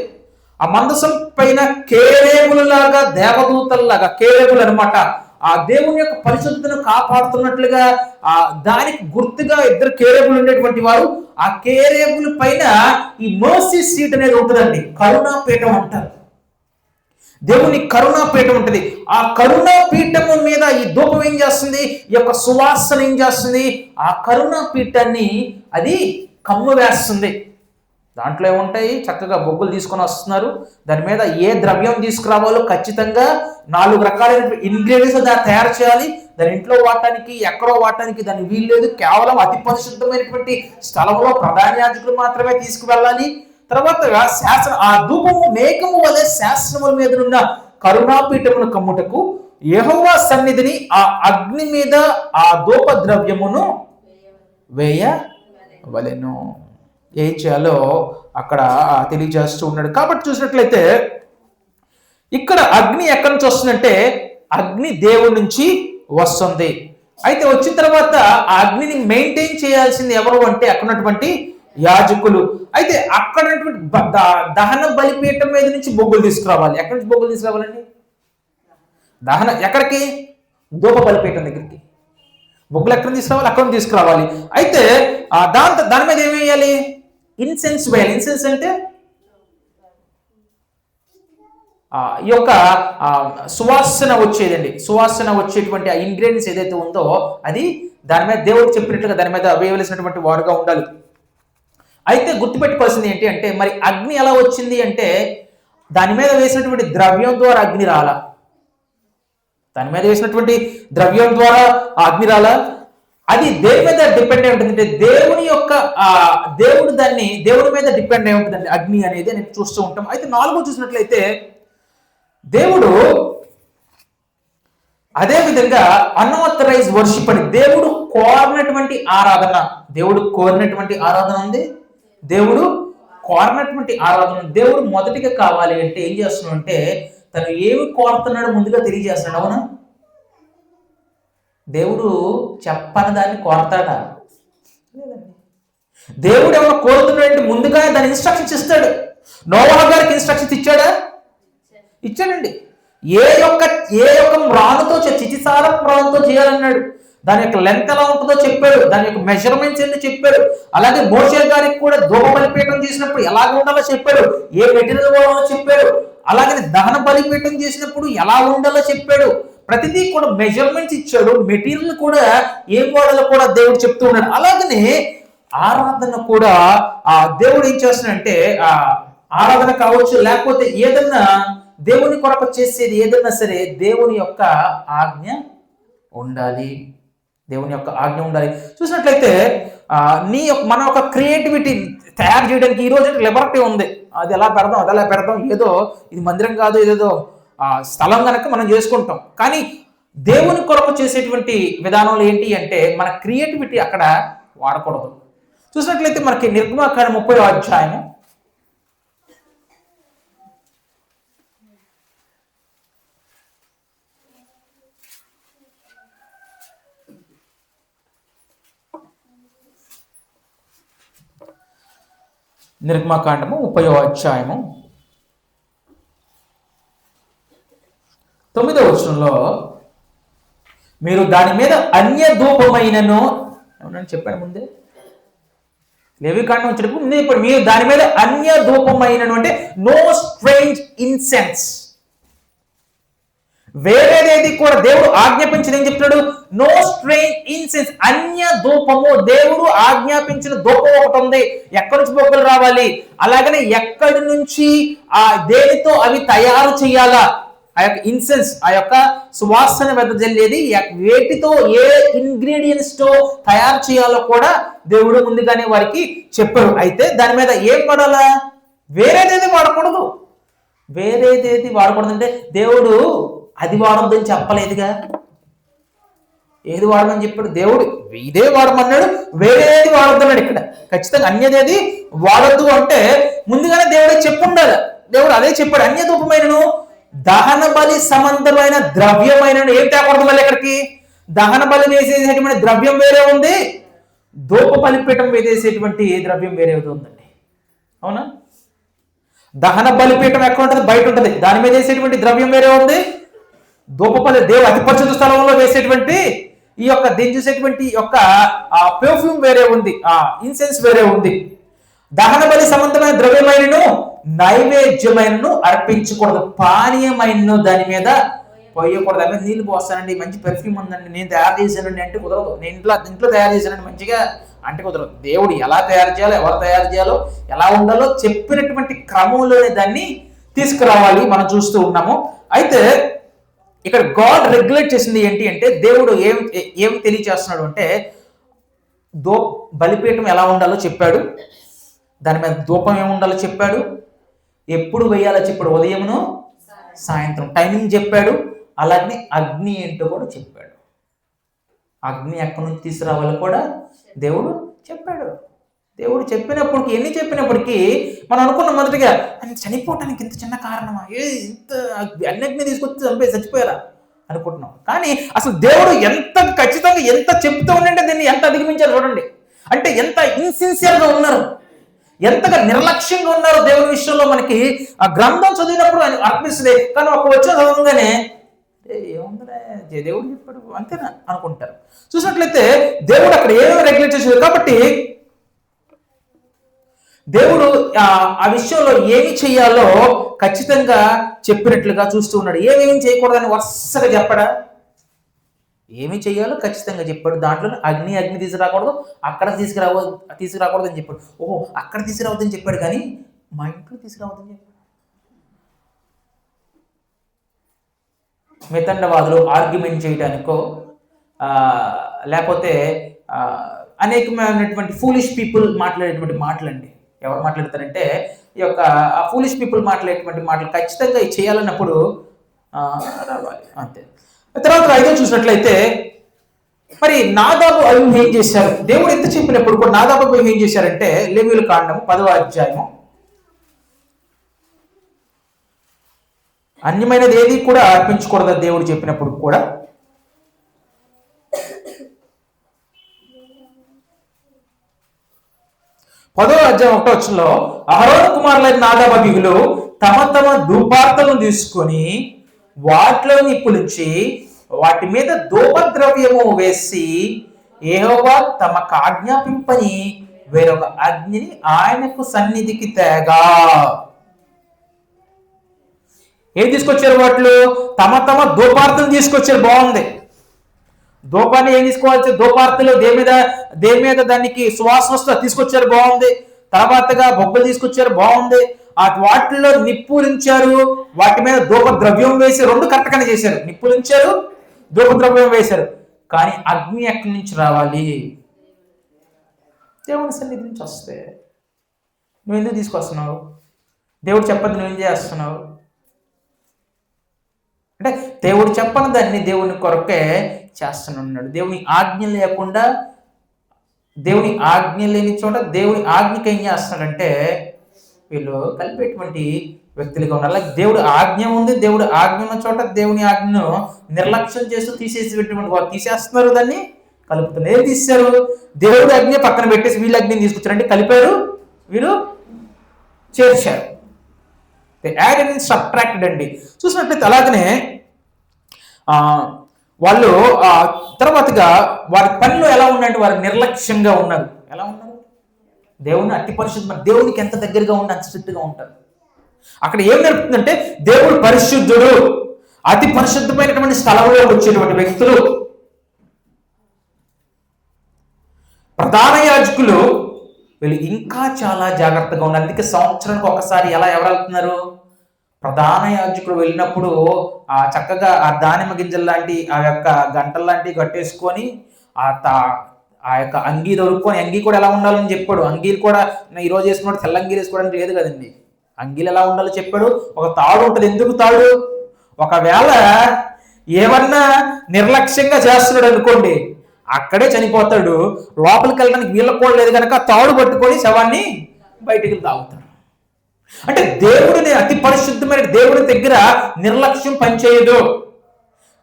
ఆ మందసం పైన కేరేములలాగా, దేవదూతల్లాగా, కేరేములు అనమాట, ఆ దేవుని యొక్క పరిశుద్ధతను కాపాడుతున్నట్లుగా దానికి గుర్తుగా ఇద్దరు కేరేబులు ఉండేటువంటి వారు. ఆ కేరేబుల పైన ఈ మర్సీ సీట్ అనేది ఉంటుందండి. కరుణాపీఠం అంటారు. దేవుని కరుణాపీఠం ఉంటుంది. ఆ కరుణాపీఠము మీద ఈ ధూపం ఏం చేస్తుంది? ఈ యొక్క సువాసన ఏం చేస్తుంది? ఆ కరుణాపీఠాన్ని అది కమ్ము వేస్తుంది. దాంట్లో ఏముంటాయి? చక్కగా బొగ్గులు తీసుకొని వస్తున్నారు. దాని మీద ఏ ద్రవ్యం తీసుకురావాలో ఖచ్చితంగా 4 రకాలైన ఇంగ్రీడియంట్స్ దాన్ని తయారు చేయాలి. దాని ఇంట్లో వాడటానికి, ఎక్కడో వాడటానికి దాన్ని వీల్లేదు. కేవలం అతి పరిశుద్ధమైనటువంటి స్థలంలో ప్రధాన యాజకులు మాత్రమే తీసుకువెళ్ళాలి. తర్వాత ఆ ధూపము మేఘము వలె శాసనముల మీద ఉన్న కరుణాపీఠమును కమ్ముటకు యెహోవా సన్నిధిని ఆ అగ్ని మీద ఆ ధూప ద్రవ్యమును వేయవలెను. ఏం చేయాలో అక్కడ తెలియజేస్తూ ఉన్నాడు. కాబట్టి చూసినట్లయితే ఇక్కడ అగ్ని ఎక్కడి నుంచి వస్తుందంటే అగ్ని దేవుడి నుంచి వస్తుంది. అయితే వచ్చిన తర్వాత ఆ అగ్నిని మెయింటైన్ చేయాల్సింది ఎవరు అంటే అక్కడ ఉన్నటువంటి యాజకులు. అయితే అక్కడ దహన బలిపీఠం మీద నుంచి బొగ్గులు తీసుకురావాలి. ఎక్కడి నుంచి బొగ్గులు తీసుకురావాలండి? ఎక్కడికి? ధూప బలిపీఠం దగ్గరికి. బొగ్గులు ఎక్కడ తీసుకురావాలి? అక్కడ తీసుకురావాలి. అయితే దాని మీద ఏమి వేయాలి? ఇన్సెన్స్ వేయాలి. ఇన్సెన్స్ అంటే ఈ యొక్క సువాసన వచ్చేదండి. సువాసన వచ్చేటువంటి ఆ ఇంగ్రీడియంట్స్ ఏదైతే ఉందో అది దాని మీద దేవుడు చెప్పినట్లుగా దాని మీద వేయవలసినటువంటి వాడుగా ఉండాలి. అయితే గుర్తుపెట్టుకోవాల్సింది ఏంటి అంటే, మరి అగ్ని ఎలా వచ్చింది అంటే దాని మీద వేసినటువంటి ద్రవ్యం ద్వారా అగ్ని రాలా. దాని మీద వేసినటువంటి ద్రవ్యం ద్వారా అగ్ని రాలా. అది దేని మీద డిపెండ్ అయి ఉంటుంది అంటే దేవుడి మీద డిపెండ్ అయి ఉంటుందండి అగ్ని అనేది అని చూస్తూ ఉంటాం. అయితే 4 చూసినట్లయితే దేవుడు అదే విధంగా అన్ఆథరైజ్ వర్షిప్ అని దేవుడు కోరినటువంటి ఆరాధన ఉంది. దేవుడు కోరినటువంటి ఆరాధన దేవుడు మొదటిగా కావాలి అంటే ఏం చేస్తున్నాడు అంటే తను ఏమి కోరుతున్నాడో ముందుగా తెలియజేస్తున్నాడు. అవునా? దేవుడు చెప్పని దాన్ని కోరతాడా? లేదండి. దేవుడు ఏమైనా కోరుతున్నాడంటే ముందుగా దాని ఇన్స్ట్రక్షన్స్ ఇస్తాడు. నోవహు గారికి ఇన్స్ట్రక్షన్స్ ఇచ్చాడా? ఇచ్చాడండి. ఏ యొక్క మ్రానుతో చితిసార మ్రానుతో చేయాలన్నాడు. దాని యొక్క లెంత్ ఎలా ఉంటుందో చెప్పాడు. దాని యొక్క మెజర్మెంట్స్ ఏంటో చెప్పాడు. అలాగే మోషే గారికి కూడా ధూప బలిపీఠం చేసినప్పుడు ఎలాగ ఉండాలో చెప్పాడు. ఏ మెటీరియల్ వాడాలో చెప్పాడు. అలాగే దహన బలిపీఠం చేసినప్పుడు ఎలా ఉండాలో చెప్పాడు. ప్రతిదీ కూడా మెజర్మెంట్స్ ఇచ్చాడు. మెటీరియల్ కూడా ఏం వాడాలో కూడా దేవుడు చెప్తూ ఉన్నాడు. అలాగనే ఆరాధన కూడా దేవుడు ఏం చేస్తున్నాడంటే ఆరాధన కావచ్చు, లేకపోతే ఏదన్నా దేవుని కొరకు చేసేది ఏదన్నా సరే దేవుని యొక్క ఆజ్ఞ ఉండాలి. చూసినట్లయితే మన యొక్క క్రియేటివిటీ తయారు చేయడానికి ఈ రోజు లిబర్టీ ఉంది. అది ఎలా పెడదాం ఏదో ఇది మందిరం కాదు, ఏదేదో స్థలం కనుక మనం చేసుకుంటాం. కానీ దేవుని కొరకు చేసేటువంటి విధానంలో ఏంటి అంటే మన క్రియేటివిటీ అక్కడ వాడకూడదు. చూసినట్లయితే మనకి నిర్గమాకాండం 30వ అధ్యాయం 30వ అధ్యాయము 9వ వచనంలో మీరు దాని మీద అన్య ధూపమైనను ఏమన్నా చెప్పాను ముందే. లేవికాండం వచ్చేటప్పుడు ముందే ఇప్పుడు మీరు దాని మీద అన్య ధూపమైనను అంటే నో స్ట్రేంజ్ ఇన్సెన్స్. వేరేదేది కూడా దేవుడు ఆజ్ఞాపించిన ఏం చెప్తున్నాడు? No strange incense. అన్య ధూపము. దేవుడు ఆజ్ఞాపించిన ధూపం ఒకటి ఉంది. ఎక్కడి నుంచి బొగ్గులు రావాలి, అలాగనే ఎక్కడి నుంచి దేనితో అవి తయారు చేయాలా, ఆ యొక్క ఇన్సెన్స్, ఆ యొక్క సువాసన వెదజల్లేది వేటితో ఏ ఇంగ్రీడియంట్స్ తో తయారు చేయాలో కూడా దేవుడు ముందుగానే వారికి చెప్పారు. అయితే దాని మీద ఏం పడాలా? వేరేదేది వాడకూడదు. అంటే దేవుడు అది వాడొద్దని చెప్పలేదుగా. ఏది వాడమని చెప్పాడు? దేవుడు ఇదే వాడమన్నాడు, వేరేది వాడొద్దన్నాడు. ఇక్కడ ఖచ్చితంగా అన్యదేది వాడొద్దు అంటే ముందుగానే దేవుడే చెప్పుండాలి. దేవుడు అదే చెప్పాడు. అన్య ధూపమైనను దహన బలి సంబంధమైన ద్రవ్యమైన ఏం తేకూడదు. మళ్ళీ ఇక్కడికి దహన బలి వేసేసేటువంటి ద్రవ్యం వేరే ఉంది, ధూప బలిపీఠం వేసేసేటువంటి ద్రవ్యం వేరే ఉందండి. అవునా? దహన బలిపీఠం ఎక్కడ ఉంటుంది? బయట ఉంటుంది. దాని మీద వేసేటువంటి ద్రవ్యం వేరే ఉంది. ధూపబలి దేవుడు అతి పరిశుద్ధ స్థలంలో వేసేటువంటి ఈ యొక్క దీన్ని చూసేటువంటి యొక్క పెర్ఫ్యూమ్ వేరే ఉంది, ఇన్సెన్స్ వేరే ఉంది. దహన బలి సంబంధమైన ద్రవ్యమైనను నైవేద్యమైనను అర్పించకూడదు, పానీయమైనను దాని మీద పోయకూడదు. అవి నీళ్ళు పోస్తానండి, మంచి పెర్ఫ్యూమ్ ఉందండి, నేను తయారు చేశానండి అంటే కుదరదు. నేను ఇంట్లో తయారు చేశానండి మంచిగా అంటే కుదరదు. దేవుడు ఎలా తయారు చేయాలో, ఎవరు తయారు చేయాలో, ఎలా ఉండాలో చెప్పినటువంటి క్రమంలోనే దాన్ని తీసుకురావాలి. మనం చూస్తూ ఉన్నాము. అయితే ఇక్కడ గాడ్ రెగ్యులేట్ చేసింది ఏంటి అంటే దేవుడు ఏం తెలియచేస్తున్నాడు అంటే బలిపీఠం ఎలా ఉండాలో చెప్పాడు, దాని మీద ధూపం ఏముండాలో చెప్పాడు, ఎప్పుడు వేయాలో చెప్పాడు, ఉదయమును సాయంత్రం టైమింగ్ చెప్పాడు. అలాగే అగ్ని ఏంటో కూడా చెప్పాడు. అగ్ని ఎక్కడి నుంచి తీసుకురావాలో కూడా దేవుడు చెప్పాడు. దేవుడు ఎన్ని చెప్పినప్పటికీ మనం అనుకున్న మొదటిగా చనిపోవటానికి ఇంత చిన్న కారణమా, ఇంత అన్నిటిని తీసుకొచ్చి చచ్చిపోయారా అనుకుంటున్నాం. కానీ అసలు దేవుడు ఎంత ఖచ్చితంగా ఎంత చెప్తూ ఉండంటే దీన్ని ఎంత అధిగమించారు చూడండి. అంటే ఎంత ఇన్సిన్సియర్గా ఉన్నారు, ఎంతగా నిర్లక్ష్యంగా ఉన్నారు దేవుని విషయంలో మనకి ఆ గ్రంథం చదివినప్పుడు అనిపిస్తుంది. కానీ ఒక వచ్చిన చదవగానే ఏముందిలే దేవుడు చెప్పాడు అంతేనా అనుకుంటారు. చూసినట్లయితే దేవుడు అక్కడ ఏమేమి రెగ్యులేట్ చేశాడు కాబట్టి దేవుడు ఆ విషయంలో ఏమి చేయాలో ఖచ్చితంగా చెప్పినట్లుగా చూస్తూ ఉన్నాడు. ఏమేమి చేయకూడదని వరుసగా చెప్పడా, ఏమి చేయాలో ఖచ్చితంగా చెప్పాడు. దాంట్లో అగ్ని తీసుకురాకూడదు, అక్కడ తీసుకురాకూడదు అని చెప్పాడు. ఓహో అక్కడ తీసుకురావద్దని చెప్పాడు కానీ మా ఇంట్లో తీసుకురావద్దని చెప్పాడు. మితండవాదులు ఆర్గ్యుమెంట్ చేయడానికో లేకపోతే అనేకమైనటువంటి ఫూలిష్ పీపుల్ మాట్లాడేటువంటి మాటలండి. ఎవరు మాట్లాడతారంటే ఈ యొక్క ఫూలిష్ పీపుల్ మాట్లాడేటువంటి మాటలు ఖచ్చితంగా చేయాలన్నప్పుడు రావాలి అంతే. తర్వాత 5 చూసినట్లయితే మరి నాదాబు అభిమం ఏం చేశారు? దేవుడు ఎంత చెప్పినప్పుడు కూడా నాదాబు అభిమం ఏం చేశారంటే లేవీయుల కాండము 10వ అధ్యాయము అన్యమైనది ఏది కూడా అర్పించకూడదు దేవుడు చెప్పినప్పుడు కూడా 10వ అధ్యాయం 1వ వచనంలో అహరోను కుమారులైన నాదాబు అబీహులు తమ తమ ధూపార్తలను తీసుకొని వాటిలో నిప్పులుంచి వాటి మీద ధూపద్రవ్యము వేసి యెహోవా తమకు ఆజ్ఞాపింపని వేరొక అగ్నిని ఆయనకు సన్నిధికి తేగా. ఏం తీసుకొచ్చారు? వాటిలో తమ తమ ధూపార్తను తీసుకొచ్చారు. బాగుంది. ధూపాన్ని ఏం తీసుకోవాలి? ధూపార్తలు దేని మీద దానికి సువాసన వస్తా తీసుకొచ్చారు. బాగుంది. తర్వాతగా బొబ్బలు తీసుకొచ్చారు. బాగుంది. వాటిల్లో నిప్పులుంచారు, వాటి మీద ధూప ద్రవ్యం వేసి 2 కరెక్ట్గానే చేశారు. నిప్పులుంచారు, ధూప ద్రవ్యం వేశారు. కానీ అగ్ని ఎక్కడి నుంచి రావాలి? దేవుని సన్నిధి నుంచి వస్తే నువ్వు ఎందుకు తీసుకొస్తున్నావు? దేవుడు చెప్పదు నువ్వేం చేస్తున్నావు అంటే దేవుడు చెప్పని దాన్ని దేవుని కొరకే చేస్తున్నాడు. దేవుని ఆజ్ఞ లేకుండా, దేవుని ఆజ్ఞ లేని చోట దేవుని ఆజ్ఞకి ఏం చేస్తున్నాడంటే వీళ్ళు కలిపేటువంటి వ్యక్తులుగా ఉన్నారు. అలాగే దేవుడు ఆజ్ఞ ఉంది, దేవుడు ఆజ్ఞ ఉన్న చోట దేవుని ఆజ్ఞను నిర్లక్ష్యం చేస్తూ తీసేసేటువంటి వారు తీసేస్తున్నారు, దాన్ని కలుపుతున్నారు. ఏం తీశారు? దేవుడు ఆజ్ఞ పక్కన పెట్టేసి వీళ్ళ అగ్నిని తీసుకొచ్చారంటే కలిపారు, వీరు చేర్చారు. యాడ్ అండ్ సబ్ట్రాక్టెడ్ అండి. చూసినట్లయితే అలాగనే వాళ్ళు తర్వాతగా వారి పనిలో ఎలా ఉన్నారంటే వారు నిర్లక్ష్యంగా ఉన్నారు. ఎలా ఉన్నారు? దేవుని అతి పరిశుద్ధ, దేవునికి ఎంత దగ్గరగా ఉండి అంత స్ట్రిక్ట్గా ఉంటారు. అక్కడ ఏం జరుగుతుందంటే దేవుడు పరిశుద్ధుడు, అతి పరిశుద్ధమైనటువంటి స్థలంలో వచ్చేటువంటి వ్యక్తులు ప్రధాన యాజకులు వీళ్ళు ఇంకా చాలా జాగ్రత్తగా ఉన్నారు. అందుకే సంవత్సరానికి ఒకసారి ఎవరు వెళ్తున్నారు? ప్రధాన యాజకుడు వెళ్ళినప్పుడు చక్కగా ఆ దానిమ్మ గింజలు లాంటి ఆ యొక్క గంటలు లాంటివి కట్టేసుకొని ఆ యొక్క అంగీ దొరుకుని, అంగీ కూడా ఎలా ఉండాలని చెప్పాడు. అంగీలు కూడా ఈరోజు వేసుకున్నాడు తెల్ల అంగీలు వేసుకోవడానికి లేదు కదండి. అంగీలు ఎలా ఉండాలో చెప్పాడు. ఒక తాడు ఉంటుంది. ఎందుకు తాడు? ఒకవేళ ఏమన్నా నిర్లక్ష్యంగా చేస్తున్నాడు అనుకోండి, అక్కడే చనిపోతాడు. లోపలికి వెళ్ళడానికి వీళ్ళకి కూడా లేదు కనుక తాడు పట్టుకొని శవాన్ని బయటికి తాగుతాడు. అంటే దేవుడిని, అతి పరిశుద్ధమైన దేవుడి దగ్గర నిర్లక్ష్యం పనిచేయదు.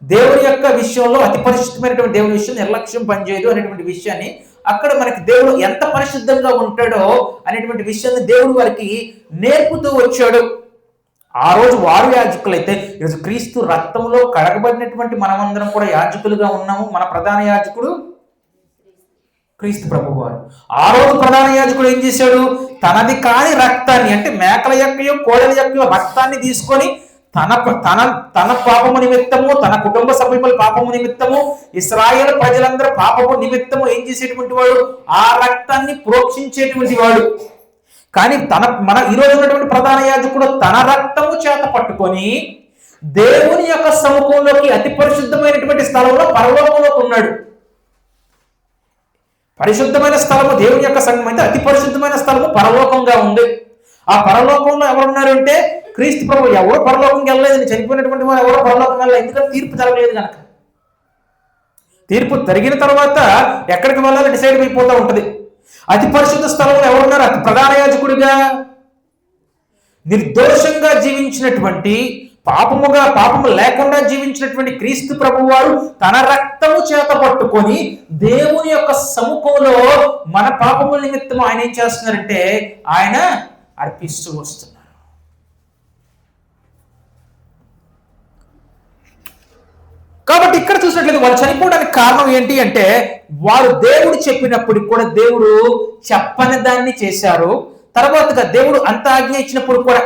దేవుడి యొక్క విషయంలో, అతి పరిశుద్ధమైనటువంటి దేవుడి విషయం నిర్లక్ష్యం పనిచేయదు అనేటువంటి విషయాన్ని అక్కడ మనకి దేవుడు ఎంత పరిశుద్ధంగా ఉంటాడో అనేటువంటి విషయాన్ని దేవుడు వారికి నేర్పుతూ వచ్చాడు. ఆ రోజు వారు యాజకులైతే ఈరోజు క్రీస్తు రక్తంలో కడగబడినటువంటి మనమందరం కూడా యాజకులుగా ఉన్నాము. మన ప్రధాన యాజకుడు క్రీస్తు ప్రభువు వారు. ఆ రోజు ప్రధాన యాజకుడు ఏం చేశాడు? తనది కాని రక్తాన్ని, అంటే మేకల యొక్కయో కోడల యొక్కయో రక్తాన్ని తీసుకొని తన పాపము నిమిత్తము, తన కుటుంబ సభ్యుల పాపము నిమిత్తము, ఇశ్రాయేలు ప్రజలందరూ పాపము నిమిత్తము ఏం చేసేటువంటి వాడు? ఆ రక్తాన్ని ప్రోక్షించేటువంటి వాడు. కానీ ఈరోజు ఉన్నటువంటి ప్రధాన యాజకుడు తన రక్తము చేత పట్టుకొని దేవుని యొక్క సముఖంలోకి, అతి పరిశుద్ధమైనటువంటి స్థలంలో పరలోకంలోకి ఉన్నాడు. పరిశుద్ధమైన స్థలము దేవుని యొక్క సంఘం అయితే, అతి పరిశుద్ధమైన స్థలము పరలోకంగా ఉంది. ఆ పరలోకంలో ఎవరున్నారు అంటే క్రీస్తు ప్రభు. ఎవరు పరలోకంకి వెళ్ళలేదు, చనిపోయినటువంటి వారు ఎవరో పరలోకం వెళ్ళలేదు. ఎందుకంటే తీర్పు జరగలేదు కనుక. తీర్పు జరిగిన తర్వాత ఎక్కడికి వెళ్ళాలో డిసైడ్ అయిపోతూ ఉంటుంది. అతి పరిశుద్ధ స్థలంలో ఎవరున్నారు? అతి ప్రధాన యాజకుడిగా నిర్దోషంగా జీవించినటువంటి, పాపము లేకుండా జీవించినటువంటి క్రీస్తు ప్రభు వారు తన రక్తము చేత పట్టుకొని దేవుని యొక్క సముఖంలో మన పాపముల నిమిత్తం ఆయన ఏం చేస్తున్నారంటే ఆయన అర్పిస్తూ వస్తున్నారు. కాబట్టి ఇక్కడ చూసినట్లయితే వాళ్ళు చనిపోవడానికి కారణం ఏంటి అంటే వారు దేవుడు చెప్పినప్పుడు కూడా దేవుడు చెప్పని దాన్ని చేశారు. తర్వాతగా దేవుడు అంత ఆజ్ఞ ఇచ్చినప్పుడు కూడా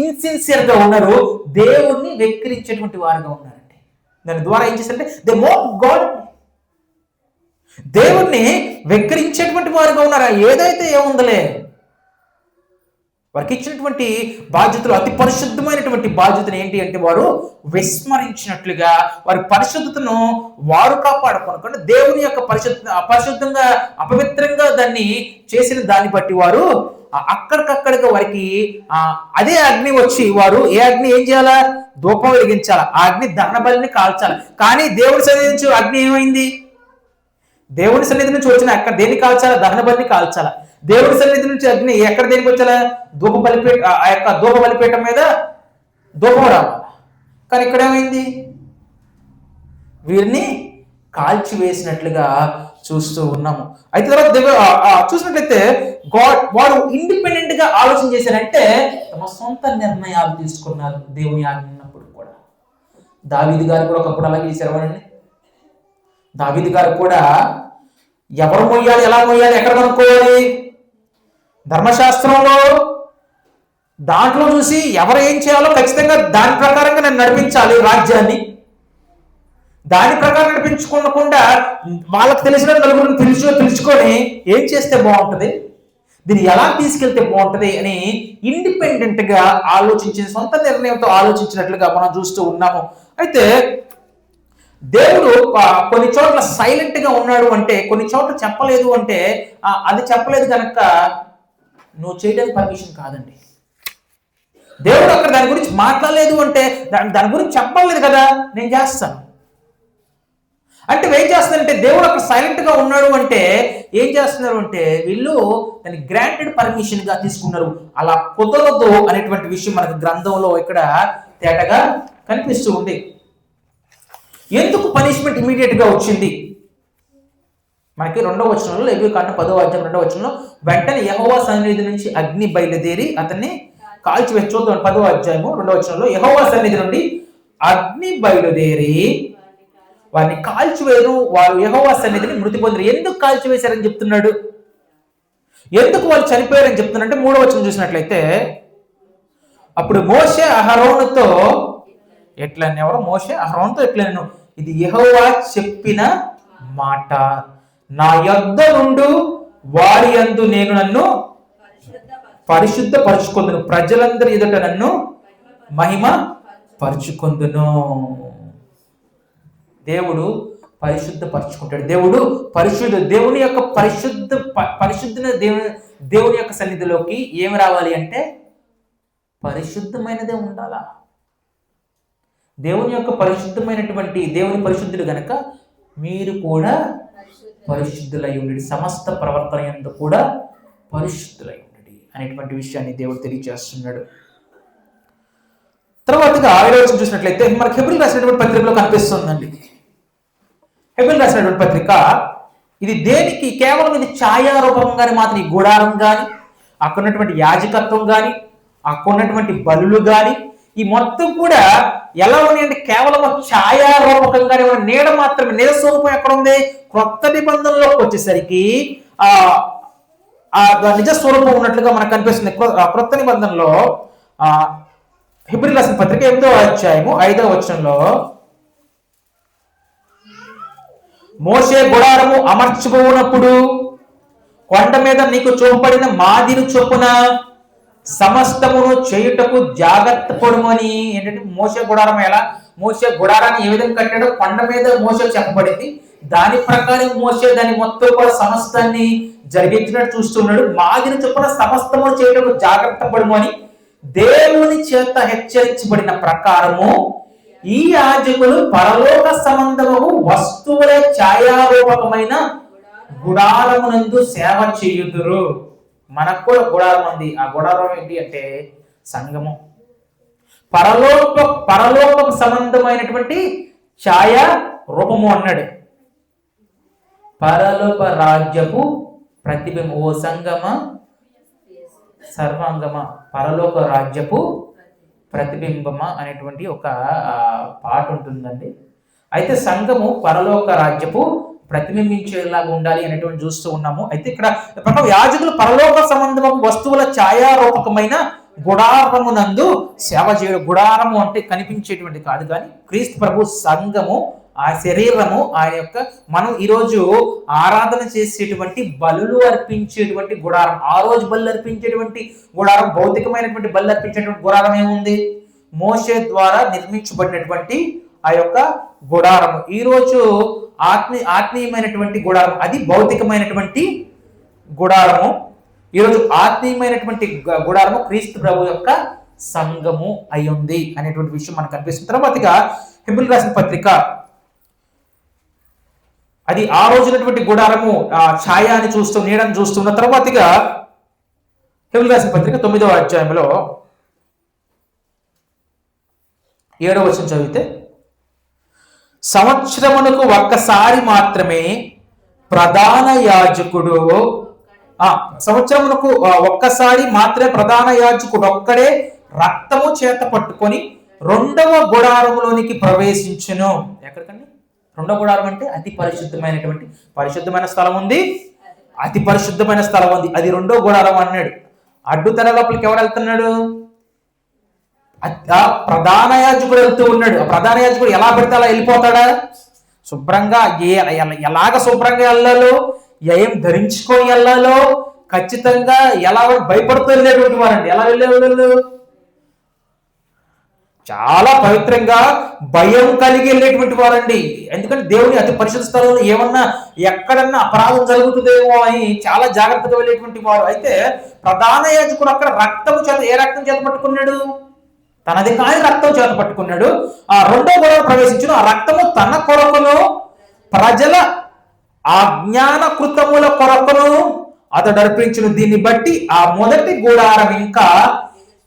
ఇన్సిన్సియర్ గా ఉన్నారు, దేవుణ్ణి వెక్కిరించేటువంటి వారుగా ఉన్నారండి. దాని ద్వారా ఏం చేశారంటే దే మోక్ గాడ్, దేవుణ్ణి వెక్కిరించేటువంటి వారుగా ఉన్నారు. ఏదైతే ఏముందలే, వారికి ఇచ్చినటువంటి బాధ్యతలు అతి పరిశుద్ధమైనటువంటి బాధ్యతను ఏంటి అంటే వారు విస్మరించినట్లుగా వారి పరిశుద్ధతను వారు కాపాడుకోనకుండా దేవుని యొక్క అపరిశుద్ధంగా అపవిత్రంగా దాన్ని చేసిన దాన్ని బట్టి వారు అక్కడికక్కడికి వారికి అదే అగ్ని వచ్చి వారు ఏ అగ్ని ఏం చేయాలా, ధూపం వెలిగించాలా, ఆ అగ్ని దహన బలిని కాల్చాలి. కానీ దేవుడి సన్నిధి నుంచి అగ్ని ఏమైంది, దేవుడి సన్నిధి నుంచి వచ్చిన అక్కడ దేన్ని కాల్చాలా, దహన బలిని కాల్చాలా. దేవుడి సన్నిధి నుంచి అగ్ని ఎక్కడ దేనికి వచ్చాలా, ధూప బలిపీఠ, ఆ యొక్క ధూప బలిపీఠం మీద ధూపం రావాలి. కానీ ఇక్కడ ఏమైంది, వీరిని కాల్చివేసినట్లుగా చూస్తూ ఉన్నాము. అయితే తర్వాత చూసినట్లయితే వాడు ఇండిపెండెంట్ గా ఆలోచన చేశారంటే తమ సొంత నిర్ణయాలు తీసుకున్నారు దేవుని ఆజ్ఞప్పుడు కూడా. దావీదు గారు కూడా ఒకప్పుడు అలాగే చేశారు. వాడిని దావీదు గారు కూడా ఎవరు మొయ్యాలి, ఎలా మొయ్యాలి, ఎక్కడ కనుక్కోవాలి, ధర్మశాస్త్రంలో దాంట్లో చూసి ఎవరు ఏం చేయాలో ఖచ్చితంగా దాని ప్రకారంగా నేను నడిపించాలి రాజ్యాన్ని. దాని ప్రకారం నడిపించుకోకుండా వాళ్ళకి తెలిసిన నలుగురిని పిలుచుకొని ఏం చేస్తే బాగుంటుంది, దీన్ని ఎలా తీసుకెళ్తే బాగుంటుంది అని ఇండిపెండెంట్ గా ఆలోచించి సొంత నిర్ణయంతో ఆలోచించినట్లుగా మనం చూస్తూ ఉన్నాము. అయితే దేవుడు కొన్ని చోట్ల సైలెంట్ గా ఉన్నాడు అంటే, కొన్ని చోట్ల చెప్పలేదు అంటే అది చెప్పలేదు కనుక నువ్వు చేయడానికి పర్మిషన్ కాదండి. దేవుడు అక్కడ దాని గురించి మాట్లాడలేదు అంటే దాని గురించి చెప్పలేదు కదా, నేను చేస్తాను అంటే ఏం చేస్తారంటే దేవుడు అక్కడ సైలెంట్ గా ఉన్నాడు అంటే ఏం చేస్తున్నారు అంటే వీళ్ళు దాన్ని గ్రాంటెడ్ పర్మిషన్ గా తీసుకున్నారు. అలా కుదరదు అనేటువంటి విషయం మనకు గ్రంథంలో ఇక్కడ తేటగా కనిపిస్తూ ఉంది. ఎందుకు పనిష్మెంట్ ఇమీడియట్ గా వచ్చింది మనకి 2వ వచనంలో, లేవీయుకాండం 10వ అధ్యాయం 2వ వచనంలో, వెంటనే యెహోవా సన్నిధి నుంచి అగ్ని బయలుదేరి అతన్ని కాల్చివేసి, చూద్దాం 10వ అధ్యాయము 2వ వచనంలో, యెహోవా సన్నిధి నుండి అగ్ని బయలుదేరి వారిని కాల్చివేరు, వారు యెహోవా సన్నిధిని మృతి పొందిరు. ఎందుకు కాల్చివేశారని చెప్తున్నాడు, ఎందుకు వాళ్ళు చనిపోయారని చెప్తున్నాడు అంటే 3వ వచనం చూసినట్లయితే, అప్పుడు మోషే అహరోనుతో ఎట్లా ఎవరో మోషే అహరోనుతో ఎట్లా, ఇది యెహోవా చెప్పిన మాట, నా యొద్ద నుండు వారి యందు నేను నన్ను పరిశుద్ధ పరుచుకొందును, ప్రజలందరి ఎదుట నన్ను మహిమ పరుచుకొందును. దేవుడు పరిశుద్ధ పరుచుకుంటాడు. దేవుడు దేవుని యొక్క పరిశుద్ధ దేవుని యొక్క సన్నిధిలోకి ఏమి రావాలి అంటే పరిశుద్ధమైనదే ఉండాలా. దేవుని యొక్క పరిశుద్ధమైనటువంటి దేవుని పరిశుద్ధులు గనక మీరు కూడా పరిశుద్ధులై ఉండి సమస్త ప్రవర్తన యందు కూడా పరిశుద్ధులై ఉండి అనేటువంటి విషయాన్ని దేవుడు తెలియజేస్తున్నాడు. తర్వాతగా 6వ వచనం చూసినట్లయితే మనకి హెబ్రీయులకు రాసినటువంటి పత్రికలో కనిపిస్తుందండి. హెబ్రీయులకు రాసినటువంటి పత్రిక ఇది దేనికి, కేవలం ఇది ఛాయారూపంగానే మాత్రం ఈ గుడారం కానీ, అక్కడ ఉన్నటువంటి యాజకత్వం కానీ, అక్కడ ఉన్నటువంటి బలులు కానీ, ఈ మొత్తం కూడా ఎలా ఉన్నాయంటే కేవలం ఛాయారూపకంగానే ఉన్న నీడ మాత్రమే. నీడ స్వరూపం ఎక్కడ ఉంది, క్రొత్త నిబంధనలోకి వచ్చేసరికి నిజ స్వరూపం ఉన్నట్లుగా మనకు కనిపిస్తుంది. క్రొత్త నిబంధనలో హెబ్రీయులకు రాసిన పత్రిక 8వ అధ్యాయము 5వ వచనంలో, మోషే గుడారము అమర్చిపోనప్పుడు కొండ మీద నీకు చూపబడిన మాదిరి చొప్పున సమస్తమును చేయుటకు జాగ్రత్త పడుమని. ఏంటంటే మోషే గుడారం ఎలా, మోషే గుడారాన్ని ఏ విధంగా కట్టాడో కొండ మీద మోషే చెప్పబడింది. దాని ప్రకారం మోషే దాని మొత్తం కూడా సమస్తాన్ని జరిగించినట్టు చూస్తున్నాడు. మాదిరి చొప్పున సమస్తమును చేయుటకు జాగ్రత్త పడుమని దేవుని చేత హెచ్చరించబడిన ప్రకారము ఈ యాజకులు పరలోక సంబంధము వస్తువుల ఛాయారూపకమైన గుడారమునందు సేవ చేయుదురు. మనకు కూడా గుడారం ఉంది. ఆ గుడారం ఏంటి అంటే సంఘము. పరలోక సంబంధమైనటువంటి ఛాయా రూపము అన్నాడు. పరలోక రాజ్యపు ప్రతిబింబం. ఓ సంగమ సర్వాంగమ పరలోక రాజ్యపు ప్రతిబింబమ అనేటువంటి ఒక పాట ఉంటుందండి. అయితే సంఘము పరలోక రాజ్యపు ప్రతిబింబించేలాగా ఉండాలి అనేటువంటి చూస్తూ ఉన్నాము. అయితే ఇక్కడ ప్రథమ యాజకులు పరలోక సంబంధము వస్తువుల ఛాయారూపకమైన గుడారమునందు సేవ చేయడం. గుడారము అంటే కనిపించేటువంటి కాదు, కానీ క్రీస్తు ప్రభు సంఘము, ఆ శరీరము, ఆయన యొక్క మనం ఈరోజు ఆరాధన చేసేటువంటి బలులు అర్పించేటువంటి గుడారం, ఆ రోజు బలు అర్పించేటువంటి గుడారం, భౌతికమైనటువంటి బలు అర్పించేటువంటి గుడారం ఏముంది? మోషే ద్వారా నిర్మించబడినటువంటి ఆ యొక్క గుడారము. ఈరోజు ఆత్మీయమైనటువంటి గుడారం, అది భౌతికమైనటువంటి గుడారము. ఈరోజు ఆత్మీయమైనటువంటి గుడారము క్రీస్తు ప్రభు యొక్క సంఘము అయి ఉంది అనేటువంటి విషయం మనకు కనిపిస్తుంది. తర్వాతగా హెబ్రీయులకు రాసిన పత్రిక, అది ఆ రోజునటువంటి గుడారము ఛాయ అని చూస్తూ, నీడని చూస్తున్న తర్వాతగా హెబ్రీయులకు రాసిన పత్రిక 9వ అధ్యాయంలో 7వ వచనం చదివితే, సంవత్సరమునకు ఒక్కసారి మాత్రమే ప్రధాన యాజకుడు, సంవత్సరమునకు ఒక్కసారి మాత్రమే ప్రధాన యాజకుడు ఒక్కడే రక్తము చేత పట్టుకొని రెండవ గుడారములోనికి ప్రవేశించును. ఎక్కడికండి? రెండవ గుడారం అంటే అతి పరిశుద్ధమైన స్థలం ఉంది, అతి పరిశుద్ధమైన స్థలం ఉంది, అది రెండో గుడారం అన్నాడు. అడ్డుతెర లోపలికి ఎవరు వెళ్తున్నాడు? ప్రధాన యాజకుడు వెళ్తూ ఉన్నాడు. ఆ ప్రధాన యాజకుడు ఎలా పెడితే అలా వెళ్ళిపోతాడా? శుభ్రంగా ఎలాగ శుభ్రంగా వెళ్ళాలో, ఏం ధరించుకొని వెళ్ళాలో ఖచ్చితంగా ఎలా భయపడుతూ వెళ్ళేటువంటి వారండి. ఎలా వెళ్ళేవాళ్ళు? చాలా పవిత్రంగా భయం కలిగి వెళ్ళేటువంటి వారండి. ఎందుకంటే దేవుని అతి పరిశుద్ధ స్థలంలో ఏమన్నా ఎక్కడన్నా అపరాధం జరుగుతుందేమో అని చాలా జాగ్రత్తగా వెళ్ళేటువంటి వారు. అయితే ప్రధాన యాజకుడు అక్కడ రక్తము చేత, ఏ రక్తం చేత పట్టుకున్నాడు? తనది కాని రక్తం చేత పట్టుకున్నాడు. ఆ రెండో గుడారం ప్రవేశించును. ఆ రక్తము తన కొరకును ప్రజల అజ్ఞాన కృతముల కొరకును అతడు అర్పించును. దీన్ని బట్టి ఆ మొదటి గుడారం ఇంకా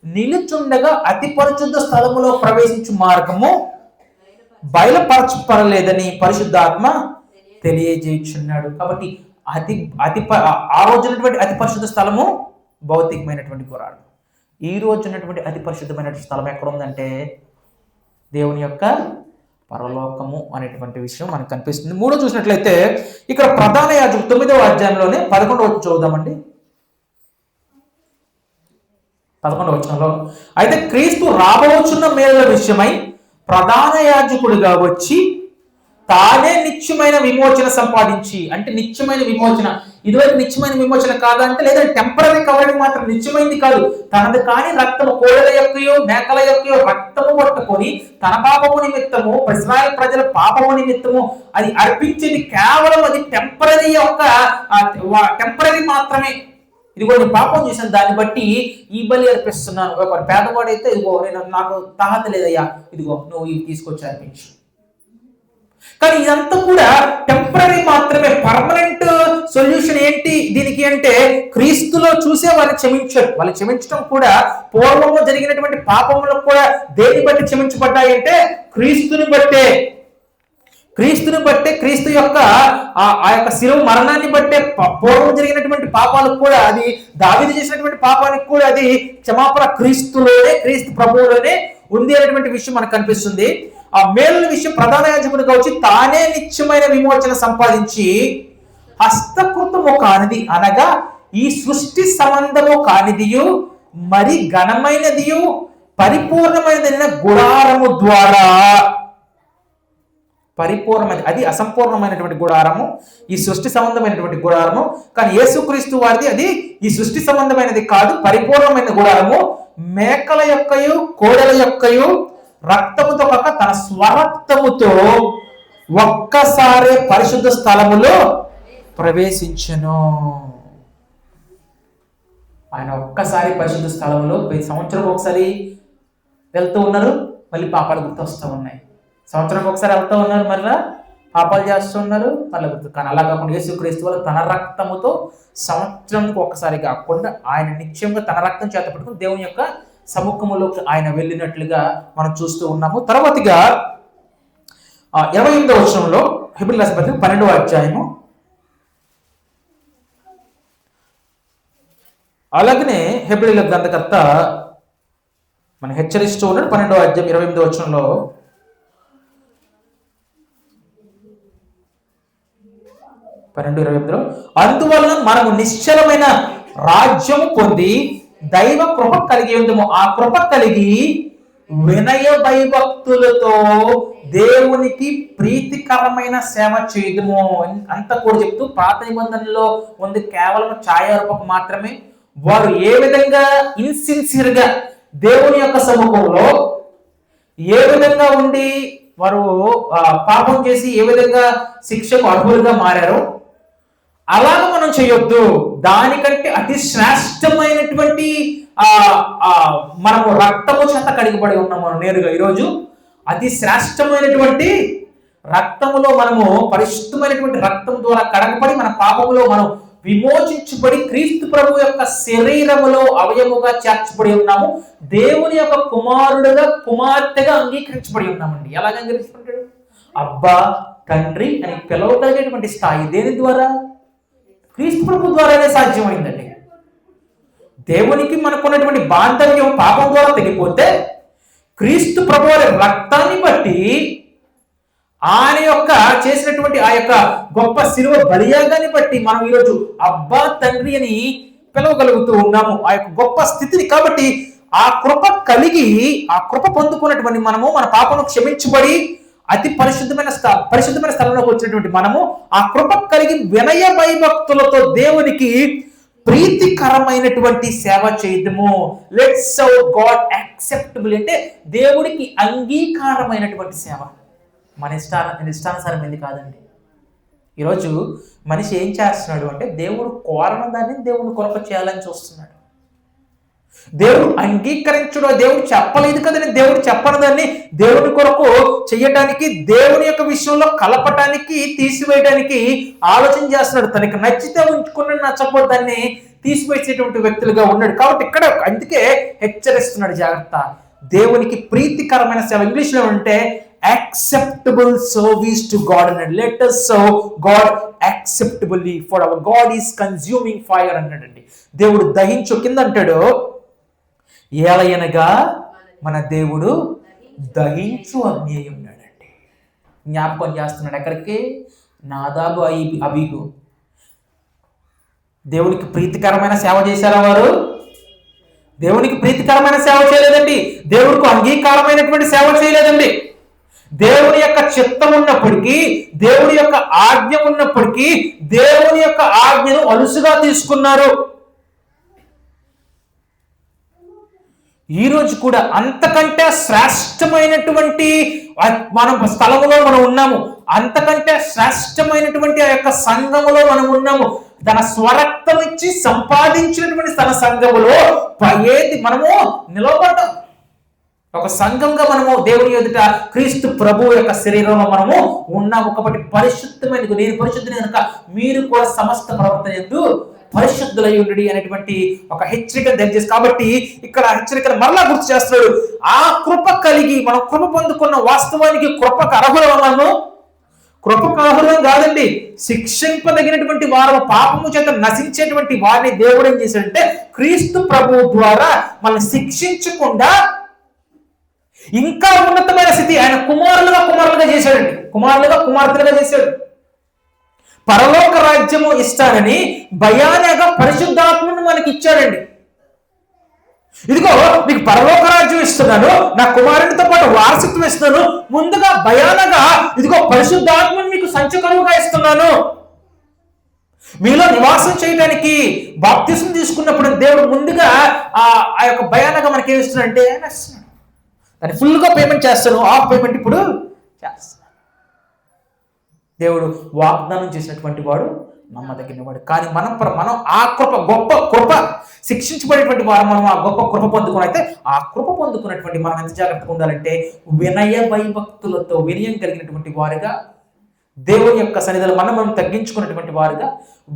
నిలుచుండగా అతి పరిశుద్ధ స్థలములో ప్రవేశించు మార్గము బయలుపరచపడలేదని పరిశుద్ధాత్మ తెలియజేయుచున్నాడు. కాబట్టి ఆ రోజునటువంటి అతి పరిశుద్ధ స్థలము భౌతికమైనటువంటి గుడారం. ఈ రోజు ఉన్నటువంటి అతి పరిశుద్ధమైన స్థలం ఎక్కడ ఉందంటే దేవుని యొక్క పరలోకము అనేటువంటి విషయం మనకు కనిపిస్తుంది. మూడో చూసినట్లయితే ఇక్కడ ప్రధాన యాజకుడు 9వ అధ్యాయంలోనే 11వ వచనం చదువుదామండి. 11వ వచనంలో, అయితే క్రీస్తు రాబోచున్న మేలుల విషయమై ప్రధాన యాజకుడిగా వచ్చి తానే నిత్యమైన విమోచన సంపాదించి, అంటే నిత్యమైన విమోచన, ఇదివరకు నిత్యమైన విమోచన కాదంటే, లేదా టెంపరీ కవరింగ్ మాత్రం నిత్యమైంది కాదు. తనది కాని రక్తము, కోడెల యొక్కయో మేకల యొక్కయో రక్తము పట్టుకొని తన పాపము నిమిత్తము, ఇశ్రాయేలు ప్రజల పాపము నిమిత్తము అది అర్పించేది కేవలం అది టెంపరీ మాత్రమే. ఇదిగో నేను పాపం చేశాను, దాన్ని బట్టి ఈ బలి అర్పిస్తున్నాను. ఒక పేదవాడైతే ఇదిగో నాకు తాహత లేదయ్యా, ఇదిగో నువ్వు ఇవి తీసుకొచ్చి అర్పించు. కానీ ఇదంతా కూడా టెంపరీ మాత్రమే. పర్మనెంట్ సొల్యూషన్ ఏంటి దీనికి అంటే క్రీస్తులో చూసే వాళ్ళని క్షమించారు. వాళ్ళు క్షమించడం కూడా పూర్వంలో జరిగినటువంటి పాపములకు కూడా దేని బట్టి క్షమించబడ్డాయి అంటే క్రీస్తుని బట్టే. క్రీస్తు యొక్క ఆ యొక్క శిలువ మరణాన్ని బట్టే పూర్వం జరిగినటువంటి పాపాలకు కూడా, అది దావీదు చేసినటువంటి పాపానికి కూడా అది క్షమాపణ క్రీస్తులోనే, క్రీస్తు ప్రభువులోనే ఉంది అనేటువంటి విషయం మనకు కనిపిస్తుంది. ఆ మేలుల విషయం ప్రధాన యాజకుడిగా వచ్చి తానే నిత్యమైన విమోచన సంపాదించి హస్తకృతము కానిది, అనగా ఈ సృష్టి సంబంధము కానిదియు మరి ఘనమైనదియు పరిపూర్ణమైనదైన గుడారము ద్వారా, పరిపూర్ణమైనది, అది అసంపూర్ణమైనటువంటి గుడారము, ఈ సృష్టి సంబంధమైనటువంటి గుడారము. కానీ యేసుక్రీస్తు వారిది అది ఈ సృష్టి సంబంధమైనది కాదు, పరిపూర్ణమైన గుడారము. మేకల యొక్కయు కోడెల యొక్కయు రక్తముతో కాక తన స్వరక్తముతో ఒక్కసారి పరిశుద్ధ స్థలములో ప్రవేశించను. ఆయన ఒక్కసారి పరిశుద్ధ స్థలంలో, 5 సంవత్సరం ఒకసారి వెళ్తూ ఉన్నారు, మళ్ళీ పాపాలు గుర్తొస్తూ ఉన్నాయి. సంవత్సరం ఒకసారి వెళ్తూ ఉన్నారు, మళ్ళీ పాపాలు చేస్తున్నారు, మళ్ళీ గుర్తు. కానీ అలా కాకుండా యేసుక్రీస్తు వాళ్ళు తన రక్తముతో సంవత్సరంకి ఒక్కసారి కాకుండా ఆయన నిత్యంగా తన రక్తం చేత పట్టుకుని దేవుని యొక్క సముఖములోకి ఆయన వెళ్ళినట్లుగా మనం చూస్తూ ఉన్నాము. తర్వాతగా 28వ వచనంలో హెబ్రీయులకు రాసిన పత్రిక 12వ అధ్యాయము, అలాగనే హెబ్రీయుల గ్రంథకర్త మనం హెచ్చరిస్తూ ఉన్నాడు. 12వ అధ్యాయం 28వ వచనంలో, 12:28లో అందువలన మనము నిశ్చలమైన రాజ్యము పొంది దైవ కృప కలిగి ఉందము. ఆ కృప కలిగి వినయ భయభక్తులతో దేవునికి ప్రీతికరమైన సేవ చేయదము. అంత కూడా చెప్తూ పాత నిబంధనలో ఉంది కేవలం ఛాయారూపకు మాత్రమే. వారు ఏ విధంగా ఇన్సిన్సియర్ గా దేవుని యొక్క సముఖంలో ఏ విధంగా ఉండి వారు పాపం చేసి ఏ విధంగా శిక్షకు అర్హులుగా మారారో అలాగ మనం చేయొద్దు. దానికంటే అతి శ్రేష్టమైనటువంటి మనము రక్తము చేత కడిగిపడి ఉన్నాము. నేరుగా ఈరోజు అతి శ్రేష్టమైనటువంటి రక్తములో మనము పరిశుద్ధమైనటువంటి రక్తం ద్వారా కడగబడి మన పాపములో మనం విమోచించబడి క్రీస్తు ప్రభు యొక్క శరీరములో అవయముగా చేర్చబడి ఉన్నాము. దేవుని యొక్క కుమారుడుగా కుమార్తెగా అంగీకరించబడి ఉన్నామండి. ఎలాగ అంగీకరించబడ్డాడు? అబ్బా తండ్రి అని పిలవగలిగేటువంటి స్థాయి దేని ద్వారా? క్రీస్తు ప్రభు ద్వారానే సాధ్యమైందండి. దేవునికి మనకున్నటువంటి బాంధవ్యం పాపం ద్వారా తెగిపోతే క్రీస్తు ప్రభు వారి రక్తాన్ని బట్టి ఆయన యొక్క చేసినటువంటి ఆ యొక్క గొప్ప శిలువ బలియాగాన్ని బట్టి మనం ఈరోజు అబ్బా తండ్రి అని పిలవగలుగుతూ ఉన్నాము. ఆ యొక్క గొప్ప స్థితిని కాబట్టి ఆ కృప కలిగి ఆ కృప పొందుకున్నటువంటి మనము మన పాపను క్షమించబడి అతి పరిశుద్ధమైన స్థలంలోకి వచ్చినటువంటి మనము ఆ కృప కలిగి వినయ భయభక్తులతో దేవునికి ప్రీతికరమైనటువంటి సేవ చేయదము. లెట్స్ సర్వ్ గాడ్ యాక్సెప్టబుల్ అంటే దేవుడికి అంగీకారమైనటువంటి సేవ. మన ఇష్టానుసారమైంది కాదండి. ఈరోజు మనిషి ఏం చేస్తున్నాడు అంటే దేవుడు కోరని దాన్ని దేవుడు కొరకు చేయాలని చూస్తున్నాడు. దేవుడు అంగీకరించడం, దేవుడు చెప్పలేదు కదని దేవుడు చెప్పని దాన్ని దేవుని కొరకు చెయ్యటానికి, దేవుని యొక్క విషయంలో కలపటానికి, తీసివేయడానికి ఆలోచన చేస్తున్నాడు. తనకి నచ్చితే ఉంచుకున్న నచ్చకపోతే దాన్ని తీసివేసేటువంటి వ్యక్తులుగా ఉన్నాడు. కాబట్టి ఇక్కడ అందుకే హెచ్చరిస్తున్నాడు, జాగ్రత్త. దేవునికి ప్రీతికరమైన సేవ, ఇంగ్లీష్లో అంటే acceptable service to God అన్నాడు. let us serve God acceptably for our God is consuming fire అన్నాడండి. దేవుడు దహించు కింద అంటాడు, ఏలయనగా మన దేవుడు దహించు అగ్ని అయి ఉన్నాడండి. జ్ఞాపకం చేస్తున్నాడు ఎక్కడికి? నాదాబు అబీగు. దేవునికి ప్రీతికరమైన సేవ చేశారా వారు? దేవునికి ప్రీతికరమైన సేవ చేయలేదండి. దేవుడికి అంగీకారమైనటువంటి సేవ చేయలేదండి. దేవుని యొక్క చిత్తం ఉన్నప్పటికీ, దేవుని యొక్క ఆజ్ఞ ఉన్నప్పటికీ దేవుని యొక్క ఆజ్ఞను అలుసుగా తీసుకున్నారు. ఈ రోజు కూడా అంతకంటే శ్రేష్టమైనటువంటి మనం స్థలములో మనం ఉన్నాము. అంతకంటే శ్రేష్టమైనటువంటి ఆ యొక్క సంఘములో మనం ఉన్నాము. తన స్వరక్తం ఇచ్చి సంపాదించినటువంటి తన సంఘములో ఏది మనము నిలబడ్డాం. ఒక సంఘంగా మనము దేవుని ఎదుట క్రీస్తు ప్రభు యొక్క శరీరంలో మనము ఉన్నాము. కాబట్టి పరిశుద్ధమైన నేను పరిశుద్ధుని కనుక మీరు కూడా సమస్త ప్రవర్తన యందు పరిశుద్ధులై ఉండి అనేటువంటి ఒక హెచ్చరిక దయచేసి. కాబట్టి ఇక్కడ హెచ్చరికను మరలా గుర్తు చేస్తున్నాడు. ఆ కృప కలిగి మనం కృప పొందుకున్న వాస్తవానికి కృపకు అర్హులము. కృపకు అర్హులం కాదండి, శిక్షింపదగినటువంటి వారు, పాపము చేత నశించేటువంటి వారిని దేవుడు ఏం చేశాడంటే క్రీస్తు ప్రభు ద్వారా మనం శిక్షించకుండా ఇంకా ఉన్నతమైన స్థితి ఆయన కుమారులుగా చేశాడండి. కుమార్తెలుగా చేశాడు. పరలోక రాజ్యము ఇస్తానని భయానగా పరిశుద్ధాత్మను మనకి ఇచ్చాడండి. ఇదిగో నీకు పరలోక రాజ్యం ఇస్తున్నాను, నా కుమారునితో పాటు వారసత్వం ఇస్తున్నాను, ముందుగా భయానగా ఇదిగో పరిశుద్ధాత్మను మీకు సంచకరువుగా ఇస్తున్నాను. మీలో నివాసం చేయడానికి బాప్తిసం తీసుకున్నప్పుడు దేవుడు ముందుగా ఆ యొక్క భయానగా మనకి ఏమి ఇస్తున్నాడంటే ఆయన ఇస్తున్నాడు. దాన్ని ఫుల్గా పేమెంట్ చేస్తాను, హాఫ్ పేమెంట్ ఇప్పుడు చేస్తాను. దేవుడు వాగ్దానం చేసినటువంటి వాడు నమ్మదగిన వాడు. కానీ మనం ఆ గొప్ప కృప శిక్షించబడేటువంటి వారు మనం ఆ గొప్ప కృప పొందుకుని అయితే ఆ కృప పొందుకున్నటువంటి మనం ఎంత జాగ్రత్తగా ఉండాలంటే వినయ భయభక్తులతో వినయం కలిగినటువంటి వారుగా దేవుని యొక్క సన్నిధిలో మనం తగ్గించుకున్నటువంటి వారుగా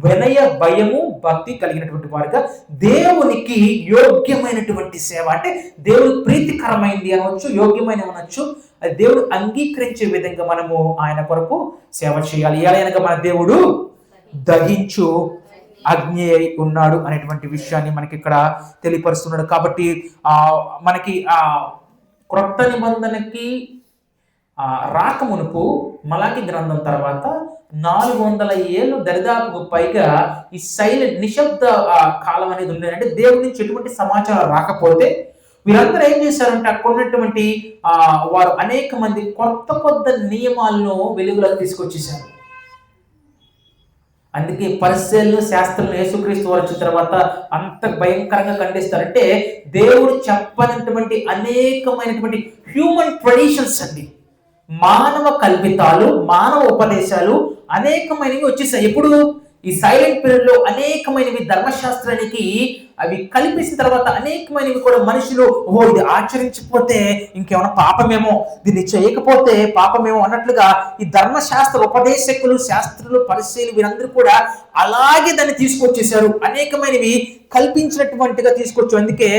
వినయ భయము భక్తి కలిగినటువంటి వారుగా దేవునికి యోగ్యమైనటువంటి సేవ అంటే దేవుడు ప్రీతికరమైంది అనవచ్చు, యోగ్యమైన అనవచ్చు, అది దేవుడు అంగీకరించే విధంగా మనము ఆయన కొరకు సేవ చేయాలి. ఎలాగనగా మన దేవుడు దహించు అగ్ని అయి ఉన్నాడు అనేటువంటి విషయాన్ని మనకి ఇక్కడ తెలియపరుస్తున్నాడు. కాబట్టి మనకి క్రొత్త నిబంధనకి రాకమునుపు మలాకి గ్రంథం తర్వాత 400 ఏళ్ళు దరిదాపుకు పైగా ఈ సైలెంట్ నిశ్శబ్ద కాలం అనేది ఉండేది. అంటే దేవుడి నుంచి ఎటువంటి సమాచారం రాకపోతే వీరందరూ ఏం చేశారంటే అక్కడ ఉన్నటువంటి వారు అనేక మంది కొత్త నియమాలను వెలుగులోకి తీసుకొచ్చేసారు. అందుకే పరిసయ్యులు శాస్త్రులు యేసుక్రీస్తు వారు వచ్చిన తర్వాత అంత భయంకరంగా ఖండిస్తారంటే దేవుడు చెప్పనటువంటి అనేకమైనటువంటి హ్యూమన్ ట్రెడిషన్స్ అండి, మానవ కల్పితాలు, మానవ ఉపదేశాలు అనేకమైనవి వచ్చేసాయి. ఎప్పుడు ఈ సైలెంట్ పీరియడ్ లో అనేకమైనవి ధర్మశాస్త్రానికి అవి కల్పించిన తర్వాత అనేకమైనవి కూడా మనుషులు ఇది ఆచరించకపోతే ఇంకేమైనా పాపమేమో, దీన్ని చేయకపోతే పాపమేమో అన్నట్లుగా ఈ ధర్మశాస్త్ర ఉపదేశకులు, శాస్త్రులు, పరిశీలు వీరందరూ కూడా అలాగే దాన్ని తీసుకొచ్చేసారు. అనేకమైనవి కల్పించినటువంటిగా తీసుకొచ్చు. అందుకే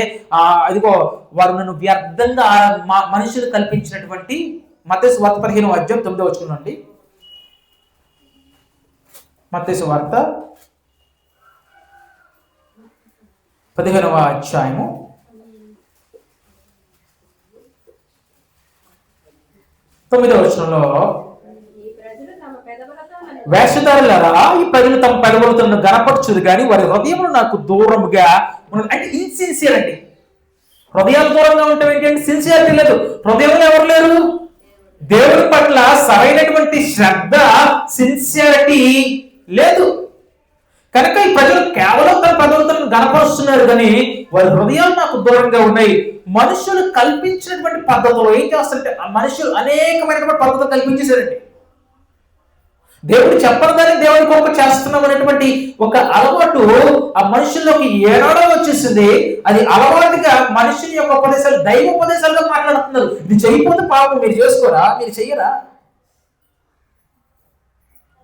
అదిగో వారు నన్ను వ్యర్థంగా మనుషులు కల్పించినటువంటి మత్తయి సువార్త 15వ అధ్యాయం 9వ వచనం అండి. మత్తయి సువార్త 15వ అధ్యాయము 9వ వచనంలో, వేషధారులారా ఈ ప్రజలు తమ పెదవులతో గనపరచుదు కానీ వారి హృదయములు నాకు దూరముగా ఉన్నది. అంటే ఇన్సిన్సియర్ అండి. హృదయాలు దూరంగా ఉంటాం ఏంటంటే సిన్సియారిటీ లేదు. హృదయంలో ఎవరు లేరు? దేవుడి పట్ల సరైనటువంటి శ్రద్ధ, సిన్సియారిటీ లేదు. కనుక ఈ ప్రజలు కేవలం తన పదవులను గనపరుస్తున్నారు కానీ వారి హృదయాలు నాకు దూరంగా ఉన్నాయి. మనుషులు కల్పించినటువంటి పద్ధతులు ఏం చేస్తారంటే మనుషులు అనేకమైనటువంటి పద్ధతులు కల్పించేశారండి. దేవుడు చెప్పని దేవుడి కొరకు చేస్తున్నాం అనేటువంటి ఒక అలవాటు ఆ మనుషుల్లోకి ఏనాడో వచ్చేసింది. అది అలవాటుగా మనుషుల యొక్క ఉపదేశాలు దైవ ఉపదేశాలుగా మాట్లాడుతున్నారు. ఇది చేయకపోతే పాపం, మీరు చేసుకోరా, మీరు చెయ్యరా?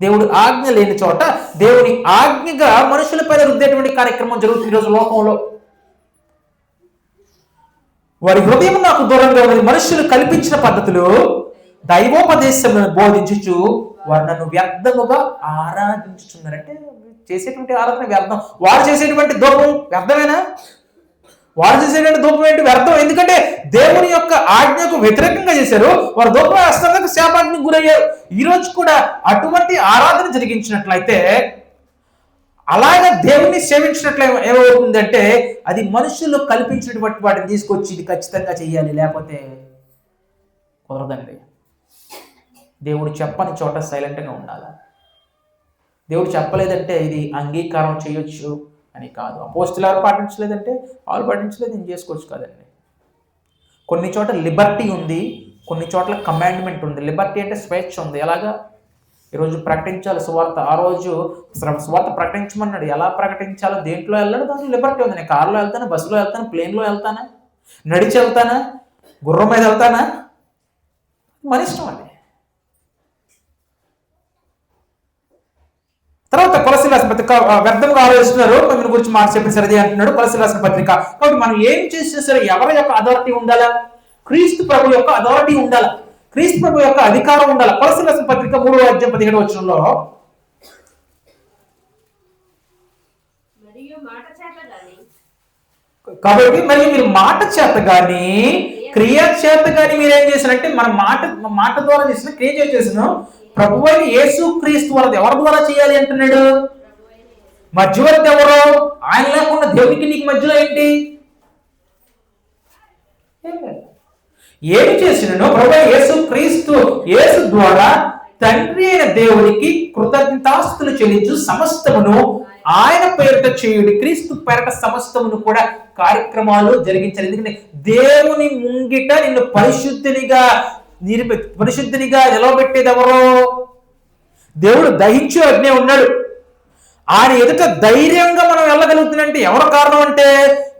దేవుడు ఆజ్ఞ లేని చోట దేవుని ఆజ్ఞగా మనుషులపై రుద్దేటువంటి కార్యక్రమం జరుగుతుంది ఈరోజు లోకంలో. వారి హృదయం నాకు దూరంగా ఉన్నది. మనుషులు కల్పించిన పద్ధతులు దైవోపదేశం బోధించుచు వారు నన్ను వ్యర్థముగా ఆరాధించుతున్నారంటే చేసేటువంటి ఆరాధన వ్యర్థం. వారు చేసేటువంటి దూపం వ్యర్థమేనా? వారు చేసేటువంటి ధూపం ఏంటి? వ్యర్థం. ఎందుకంటే దేవుని యొక్క ఆజ్ఞకు వ్యతిరేకంగా చేశారు. వారు ధూపం వేస్తున్నందుకు శాపాగ్నికి గురయ్యారు. ఈరోజు కూడా అటువంటి ఆరాధన జరిగించినట్లయితే, అలాగే దేవుణ్ణి సేవించినట్లే ఏమవుతుందంటే అది మనుషులు కల్పించినటువంటి వాటిని తీసుకొచ్చి ఇది ఖచ్చితంగా చెయ్యాలి, లేకపోతే కుదరదండి. దేవుడు చెప్పని చోట సైలెంట్గా ఉండాలి. దేవుడు చెప్పలేదంటే ఇది అంగీకారం చేయొచ్చు అని కాదు. అపోస్తులు ఎవరు పాటించలేదంటే వాళ్ళు పాటించలేదు, నేను చేసుకోవచ్చు కాదండి. కొన్ని చోట్ల లిబర్టీ ఉంది, కొన్ని చోట్ల కమాండ్మెంట్ ఉంది. లిబర్టీ అంటే స్వేచ్ఛ ఉంది. ఎలాగా? ఈరోజు ప్రకటించాలి సువార్త, ఆ రోజు సువార్త ప్రకటించమన్నాడు. ఎలా ప్రకటించాలో, దేంట్లో వెళ్ళాడు, దాంట్లో లిబర్టీ ఉంది. నేను కారులో వెళ్తాను, బస్సులో వెళ్తాను, ప్లేన్లో వెళ్తానా, నడిచి వెళ్తానా, గుర్రం మీద వెళ్తానా, మన ఇష్టం అది. తర్వాత కొలస్సీయుల రాసిన పత్రిక వ్యర్థంగా ఆలోచిస్తున్నారు, మన గురించి మాట చెప్పిన సరిది అంటున్నాడు కొలస్సీయుల రాసిన పత్రిక. కాబట్టి మనం ఏం చేసినా సరే ఎవరి యొక్క అథారిటీ ఉండాలా? క్రీస్తు ప్రభు యొక్క అథారిటీ ఉండాలి, క్రీస్తు ప్రభు యొక్క అధికారం ఉండాలి. కొలస్సీయుల రాసిన పత్రిక 3వ అధ్యాయం 17వ వచనంలో, కాబట్టి మరి మీరు మాట చేత గాని క్రియ చేత గాని మీరేం చేశారంటే మన మాట ద్వారా చేసిన క్రియ చేసిన ప్రభువైన యేసుక్రీస్తు వారు ఎవరి ద్వారా చేయాలి అంటున్నాడు? మధ్యవర్తి ఎవరు? ఆయన లేకుండా దేవునికి నీకు మధ్యలో ఏంటి? ఏమి చేసినను ప్రభువైన యేసుక్రీస్తు యేసు ద్వారా తండ్రి అయిన దేవునికి కృతజ్ఞతాస్తులు చెల్లించు సమస్తమును ఆయన పేరిట చేయుడి. క్రీస్తు పేరిట సమస్తమును కూడా కార్యక్రమాలు జరిగించాలి. ఎందుకంటే దేవుని ముంగిట నిన్ను పరిశుద్ధినిగా నిలవబెట్టేది ఎవరో? దేవుడు దహించు అగ్ని ఉన్నాడు. ఆయన ఎదుట ధైర్యంగా మనం వెళ్ళగలుగుతుందంటే ఎవరు కారణం అంటే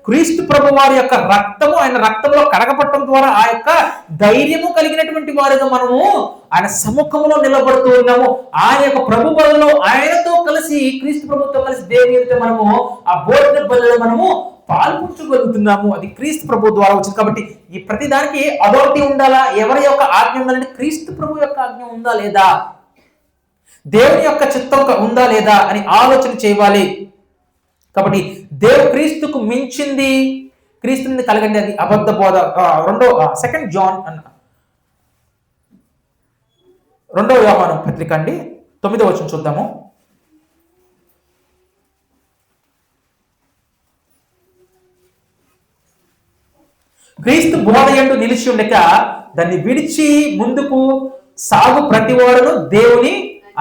క్రీస్తు ప్రభు వారి యొక్క రక్తము, ఆయన రక్తంలో కడగపట్టడం ద్వారా ఆ యొక్క ధైర్యము కలిగినటువంటి వారుగా మనము ఆయన సముఖంలో నిలబడుతూ ఉన్నాము. ఆయన యొక్క ప్రభు బలలో ఆయనతో కలిసి, క్రీస్తు ప్రభుతో కలిసి దేవుని ఎదుట మనము ఆ భోజన బలలో మనము పాల్పంచగలుగుతున్నాము. అది క్రీస్తు ప్రభు ద్వారా వచ్చింది. కాబట్టి ఈ ప్రతి దానికి అథారిటీ ఉండాలా? ఎవరి యొక్క ఆజ్ఞ ఉండాలంటే క్రీస్తు ప్రభు యొక్క ఆజ్ఞ ఉందా లేదా, దేవుని యొక్క చిత్తం ఉందా లేదా అని ఆలోచన చేయాలి. కాబట్టి క్రీస్తుకు మించింది క్రీస్తు కలగండి, అది అబద్ధ బోధ. 2 జాన్ రెండవ యోహాను పత్రిక అండి 9వ వచనం చూద్దాము. క్రీస్తు బోధ యందు నిలిచి ఉండక దాన్ని విడిచి ముందుకు సాగు ప్రతివాడును దేవుని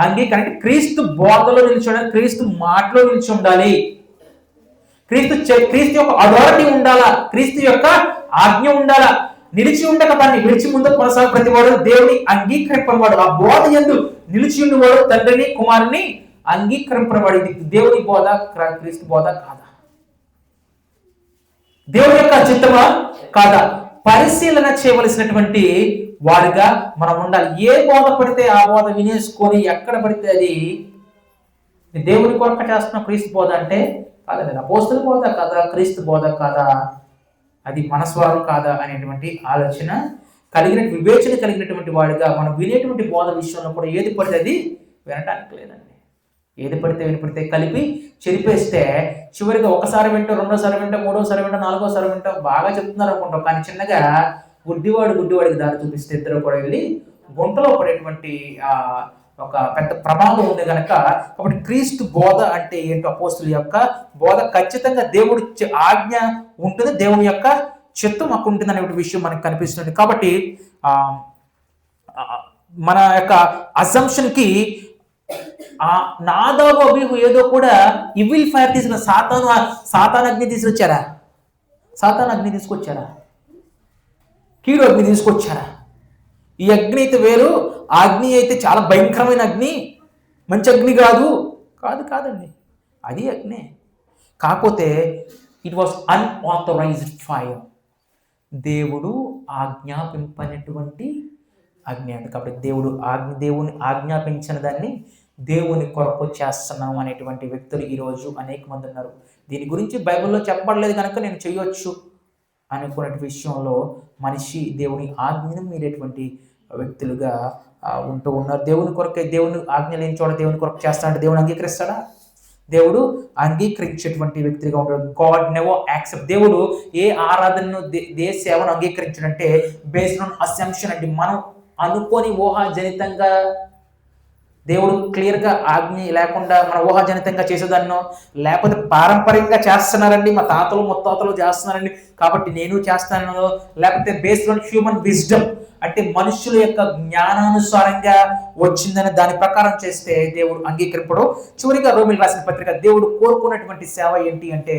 అంగీకరణ. క్రీస్తు బోధలో నిలిచి ఉండాలి, క్రీస్తు మాటలో నిలిచి ఉండాలి, క్రీస్తు యొక్క అథారిటీ ఉండాలా, క్రీస్తు యొక్క ఆజ్ఞ ఉండాలా. నిలిచి ఉండక దాన్ని విడిచి ముందుకు కొనసాగు ప్రతివాడు దేవుని అంగీకరింపవాడు. ఆ బోధ యందు నిలిచి ఉండేవాడు తండ్రిని కుమారుని అంగీకరింపవాడు. ఇది దేవుని బోధ, క్రీస్తు బోధ కాదా? దేవుని యొక్క చిత్తమా కాదా? పరిశీలన చేయవలసినటువంటి వారిగా మనం ఉండాలి. ఏ బోధ పడితే ఆ బోధ వినేసుకొని ఎక్కడ పడితే అది దేవుని కొరకు చేస్తున్న క్రీస్తు బోధ అంటే కాదండి. అపోస్తల బోధ కాదా, క్రీస్తు బోధ కాదా, అది మనస్వారం కాదా అనేటువంటి ఆలోచన కలిగిన వివేచన కలిగినటువంటి వాడిగా మనం వినేటువంటి బోధ విషయంలో కూడా ఏది పడితే అది వినటానికి లేదండి. ఏది పడితే వినిపడితే కలిపి చెరిపేస్తే చివరిగా ఒకసారి వింటాం, రెండోసారి వింటాం, మూడోసారి వింటాం, నాలుగోసారి వింటాం, బాగా చెప్తున్నారు అనుకుంటాం. కానీ చిన్నగా గుడ్డివాడికి దారి చూపిస్తే ఇద్దరు కూడా వెళ్ళి గుంటలో పడేటువంటి ఒక పెద్ద ప్రమాదం ఉంది కనుక. కాబట్టి క్రీస్తు బోధ అంటే ఏంటో, అపోస్తుల యొక్క బోధ ఖచ్చితంగా దేవుడి ఆజ్ఞ ఉంటుంది, దేవుని యొక్క చిత్తం మాకు ఉంటుంది అనే విషయం మనకు కనిపిస్తుంది. కాబట్టి మన యొక్క అజంప్షన్కి నాదాబు అబీహు ఏదో కూడా ఇవిల్ ఫైర్ తీసుకున్న సాతాను అగ్ని తీసుకొచ్చారా? సాతాను అగ్ని తీసుకొచ్చారా? కీడు అగ్ని తీసుకొచ్చారా? ఈ అగ్ని అయితే వేరు, ఆ అగ్ని అయితే చాలా భయంకరమైన అగ్ని, మంచి అగ్ని కాదండి. అది అగ్ని. కాకపోతే ఇట్ వాస్ అన్ఆథరైజ్డ్ ఫైర్, దేవుడు ఆజ్ఞాపింపనటువంటి అగ్ని అంట. కాబట్టి దేవుని ఆజ్ఞాపించిన దాన్ని దేవుని కొరకు చేస్తున్నాం అనేటువంటి వ్యక్తులు ఈరోజు అనేక మంది ఉన్నారు. దీని గురించి బైబిల్లో చెప్పబడలేదు కనుక నేను చేయొచ్చు అనుకునే విషయంలో మనిషి దేవుని ఆజ్ఞను మీరేటువంటి వ్యక్తులుగా ఉంటూ ఉన్నారు. దేవుని కొరకే, దేవుని ఆజ్ఞ లేని చోట దేవుని కొరకు చేస్తాడంటే దేవుని అంగీకరిస్తాడా? దేవుడు అంగీకరించేటువంటి వ్యక్తిగా ఉంటాడు. God never accept. దేవుడు ఏ ఆరాధనను ఏ సేవను అంగీకరించడంటే బేస్డ్ ఆన్ అసంప్షన్ అండి. మనం అనుకోని ఊహాజనితంగా దేవుడు క్లియర్గా ఆజ్ఞ లేకుండా మన ఊహాజనితంగా చేసేదాన్నో, లేకపోతే పారంపర్యంగా చేస్తున్నారండి, మా తాతలు ముత్తాతలు చేస్తున్నారండి కాబట్టి నేను చేస్తానో, లేకపోతే బేస్డ్ ఆన్ హ్యూమన్ విజ్డమ్ అంటే మనుషుల యొక్క జ్ఞానానుసారంగా వచ్చిందని దాని ప్రకారం చేస్తే దేవుడు అంగీకరింపడు. చివరిగా రోమిల్ రాసిన పత్రిక దేవుడు కోరుకున్నటువంటి సేవ ఏంటి అంటే,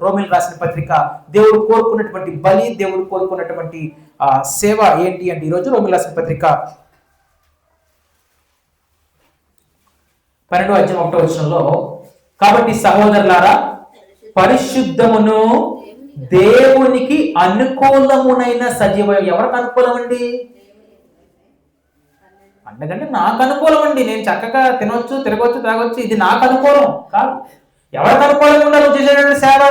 రోమిల్ రాసిన పత్రిక దేవుడు కోరుకున్నటువంటి బలి, దేవుడు కోరుకున్నటువంటి సేవ ఏంటి అంటే ఈరోజు రోమిల్ రాసిన పత్రిక 12వ అధ్యాయం 1వ వచనంలో, కాబట్టి సహోదరులారా పరిశుద్ధమును దేవునికి అనుకూలమునైన సజీవం. ఎవరికి అనుకూలం అండి? అందుకంటే నాకు అనుకూలం అండి, నేను చక్కగా తినవచ్చు, తిరగవచ్చు, తాగొచ్చు, ఇది నాకు అనుకూలం కాదు. ఎవరికి అనుకూలంగా ఉండాలి చేసేటువంటి సేవ?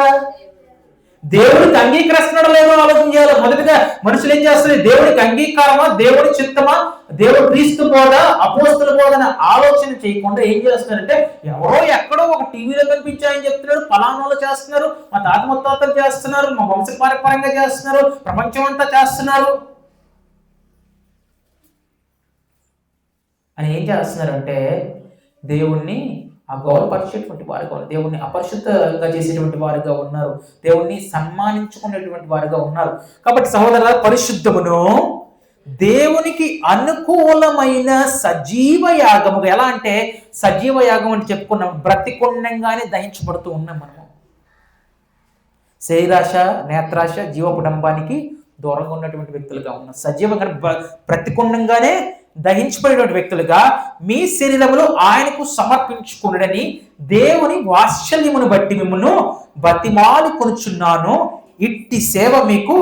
దేవుడికి అంగీకరిస్తున్నాడో లేదో ఆలోచన చేయాలి. మొదటిగా మనుషులు ఏం చేస్తారు? దేవుడికి అంగీకారమా, దేవుడి చిత్తమా, దేవుడు క్రీస్తు బోధ, అపోస్తుల బోధన ఆలోచన చేయకుండా ఏం చేస్తున్నారంటే ఎవరో ఎక్కడో ఒక టీవీలో కనిపించాయని చెప్తున్నాడు, ఫలానాలు చేస్తున్నారు, మా తాత ముత్తాతలు చేస్తున్నారు, మా వంశపారంపర్యంగా చేస్తున్నారు, ప్రపంచం అంతా చేస్తున్నారు అని ఏం చేస్తున్నారంటే దేవుణ్ణి గౌరవపరిచేటువంటి వారుగా ఉన్నారు, దేవుణ్ణి అపరిశుద్ధంగా చేసేటువంటి వారుగా ఉన్నారు, దేవుణ్ణి సన్మానించుకునేటువంటి వారుగా ఉన్నారు. కాబట్టి సహోదరుల పరిశుద్ధమును దేవునికి అనుకూలమైన సజీవ యాగముగా, ఎలా అంటే సజీవ యాగం అని చెప్పుకున్నాం, బ్రతికుండంగానే దహించబడుతూ ఉన్నాం మనము. శరీరాశ, నేత్రాశ, జీవకుటుంబానికి దూరంగా ఉన్నటువంటి వ్యక్తులుగా ఉన్నాం. సజీవంగా బ్రతికుండంగానే దహించబడినటువంటి వ్యక్తులుగా మీ శరీరములు ఆయనకు సమర్పించుకునడని దేవుని వాత్సల్యమును బట్టి మిమ్మల్ని బతిమాలు కొనుచున్నాను. ఇట్టి సేవ మీకు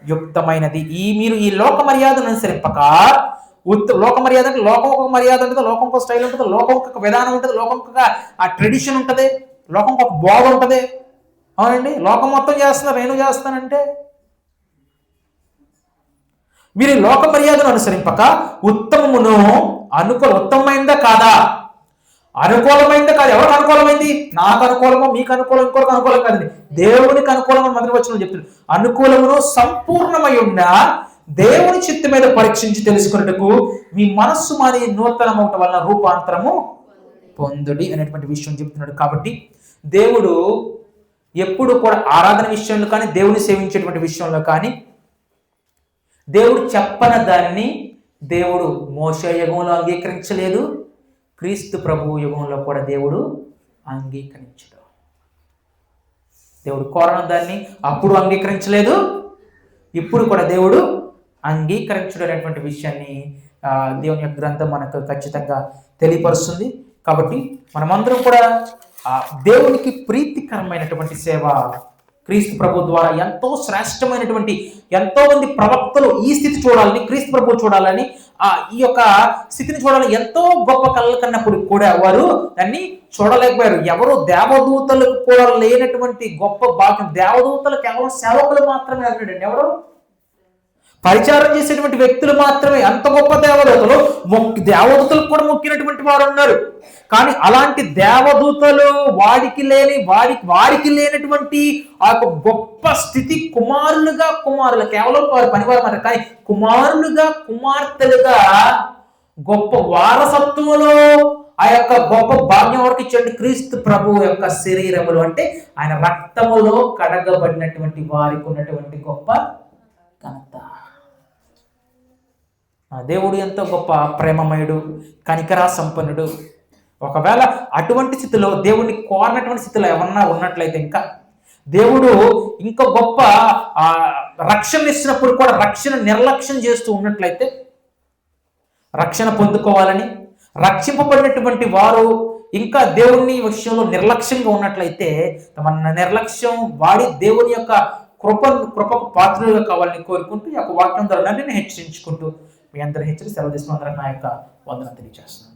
యుక్తమైనది. మీరు ఈ లోక మర్యాదను అనుసరింపక, లోక మర్యాద అంటే లోకం ఒక మర్యాద ఉంటుంది, లోకం ఒక స్టైల్ ఉంటుంది, లోకం ఒక విధానం ఉంటుంది, లోకం ఒక ఆ ట్రెడిషన్ ఉంటుంది, లోకం ఒక బోధ ఉంటుంది. అవునండి, లోకం మొత్తం చేస్తున్నారు, నేను చేస్తానంటే మీరు లోక మర్యాదను అనుసరింపక ఉత్తమమును ఉత్తమమైందా కాదా? అనుకూలమైందా కాదు. ఎవరికి అనుకూలమైంది? నాకు అనుకూలమో, మీకు అనుకూలం, ఇంకొకరికి అనుకూలం కాదండి, దేవునికి అనుకూలం అని మొదటి వచనంలో చెప్తున్నాడు. అనుకూలమును సంపూర్ణమై ఉన్న దేవుని చిత్తం మీద పరీక్షించి తెలుసుకున్నట్టుకు మీ మనస్సు మారి నూతనమవటం వలన రూపాంతరము పొందుడి అనేటువంటి విషయం చెప్తున్నాడు. కాబట్టి దేవుడు ఎప్పుడు కూడా ఆరాధన విషయంలో కానీ, దేవుని సేవించేటువంటి విషయంలో కానీ, దేవుడు చెప్పని దానిని దేవుడు మోషే యుగంలో అంగీకరించలేదు, క్రీస్తు ప్రభు యుగంలో కూడా దేవుడు అంగీకరించడు. దేవుడు కోరని దాన్ని అప్పుడు అంగీకరించలేదు, ఇప్పుడు కూడా దేవుడు అంగీకరించడం అనేటువంటి విషయాన్ని దేవుని యొక్క గ్రంథం మనకు ఖచ్చితంగా తెలియపరుస్తుంది. కాబట్టి మనమందరం కూడా దేవునికి ప్రీతికరమైనటువంటి సేవ క్రీస్తు ప్రభు ద్వారా ఎంతో శ్రేష్టమైనటువంటి ఎంతో మంది ప్రవక్తలు ఈ స్థితి చూడాలని, క్రీస్తు ప్రభు చూడాలని, ఈ యొక్క స్థితిని చూడాలని ఎంతో గొప్ప కళలు కన్నప్పుడు కూడా వారు దాన్ని చూడలేకపోయారు. ఎవరు దేవదూతలకు కూడా లేనటువంటి గొప్ప భాగ్యం. దేవదూతలు కేవలం సేవకులు మాత్రమే అన్నాడండి. ఎవరు పరిచారం చేసేటువంటి వ్యక్తులు మాత్రమే. అంత గొప్ప దేవదూతలకు కూడా మొక్కినటువంటి వారు ఉన్నారు. కానీ అలాంటి దేవదూతలు వారికి లేనటువంటి ఆ యొక్క గొప్ప స్థితి కుమారులు కేవలం వారి పనివారు మాట, కానీ కుమారులుగా కుమార్తెలుగా గొప్ప వారసత్వంలో ఆ యొక్క గొప్ప భాగ్యం వరకు ఇచ్చేటువంటి క్రీస్తు ప్రభు యొక్క శరీరములు, అంటే ఆయన రక్తములో కడగబడినటువంటి వారికి ఉన్నటువంటి గొప్ప ఘనత. దేవుడు ఎంతో గొప్ప ప్రేమమయుడు, కనికరా సంపన్నుడు. ఒకవేళ అటువంటి స్థితిలో దేవుడిని కోరినటువంటి స్థితిలో ఎవరన్నా ఉన్నట్లయితే, ఇంకా దేవుడు ఇంకా గొప్ప రక్షణ ఇచ్చినప్పుడు కూడా రక్షణ నిర్లక్ష్యం చేస్తూ ఉన్నట్లయితే, రక్షణ పొందుకోవాలని రక్షింపబడినటువంటి వారు ఇంకా దేవుని విషయంలో నిర్లక్ష్యంగా ఉన్నట్లయితే, తమ నిర్లక్ష్యం వాడి దేవుని యొక్క కృపకు పాత్రలుగా కావాలని కోరుకుంటూ ఈ యొక్క వాక్యం ద్వారా నేను హెచ్చరించుకుంటూ మీ అందరూ హెచ్చరి సెలవు తీసుకున్న నా యొక్క వందన తెలియజేస్తున్నాను.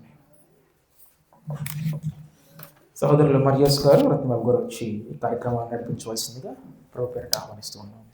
సహోదరులు మరియస్ గారు, రత్నబాబు గారు వచ్చి ఈ కార్యక్రమాన్ని నడిపించవలసిందిగా ప్రభు పేరిట ఆహ్వానిస్తూ ఉన్నాను.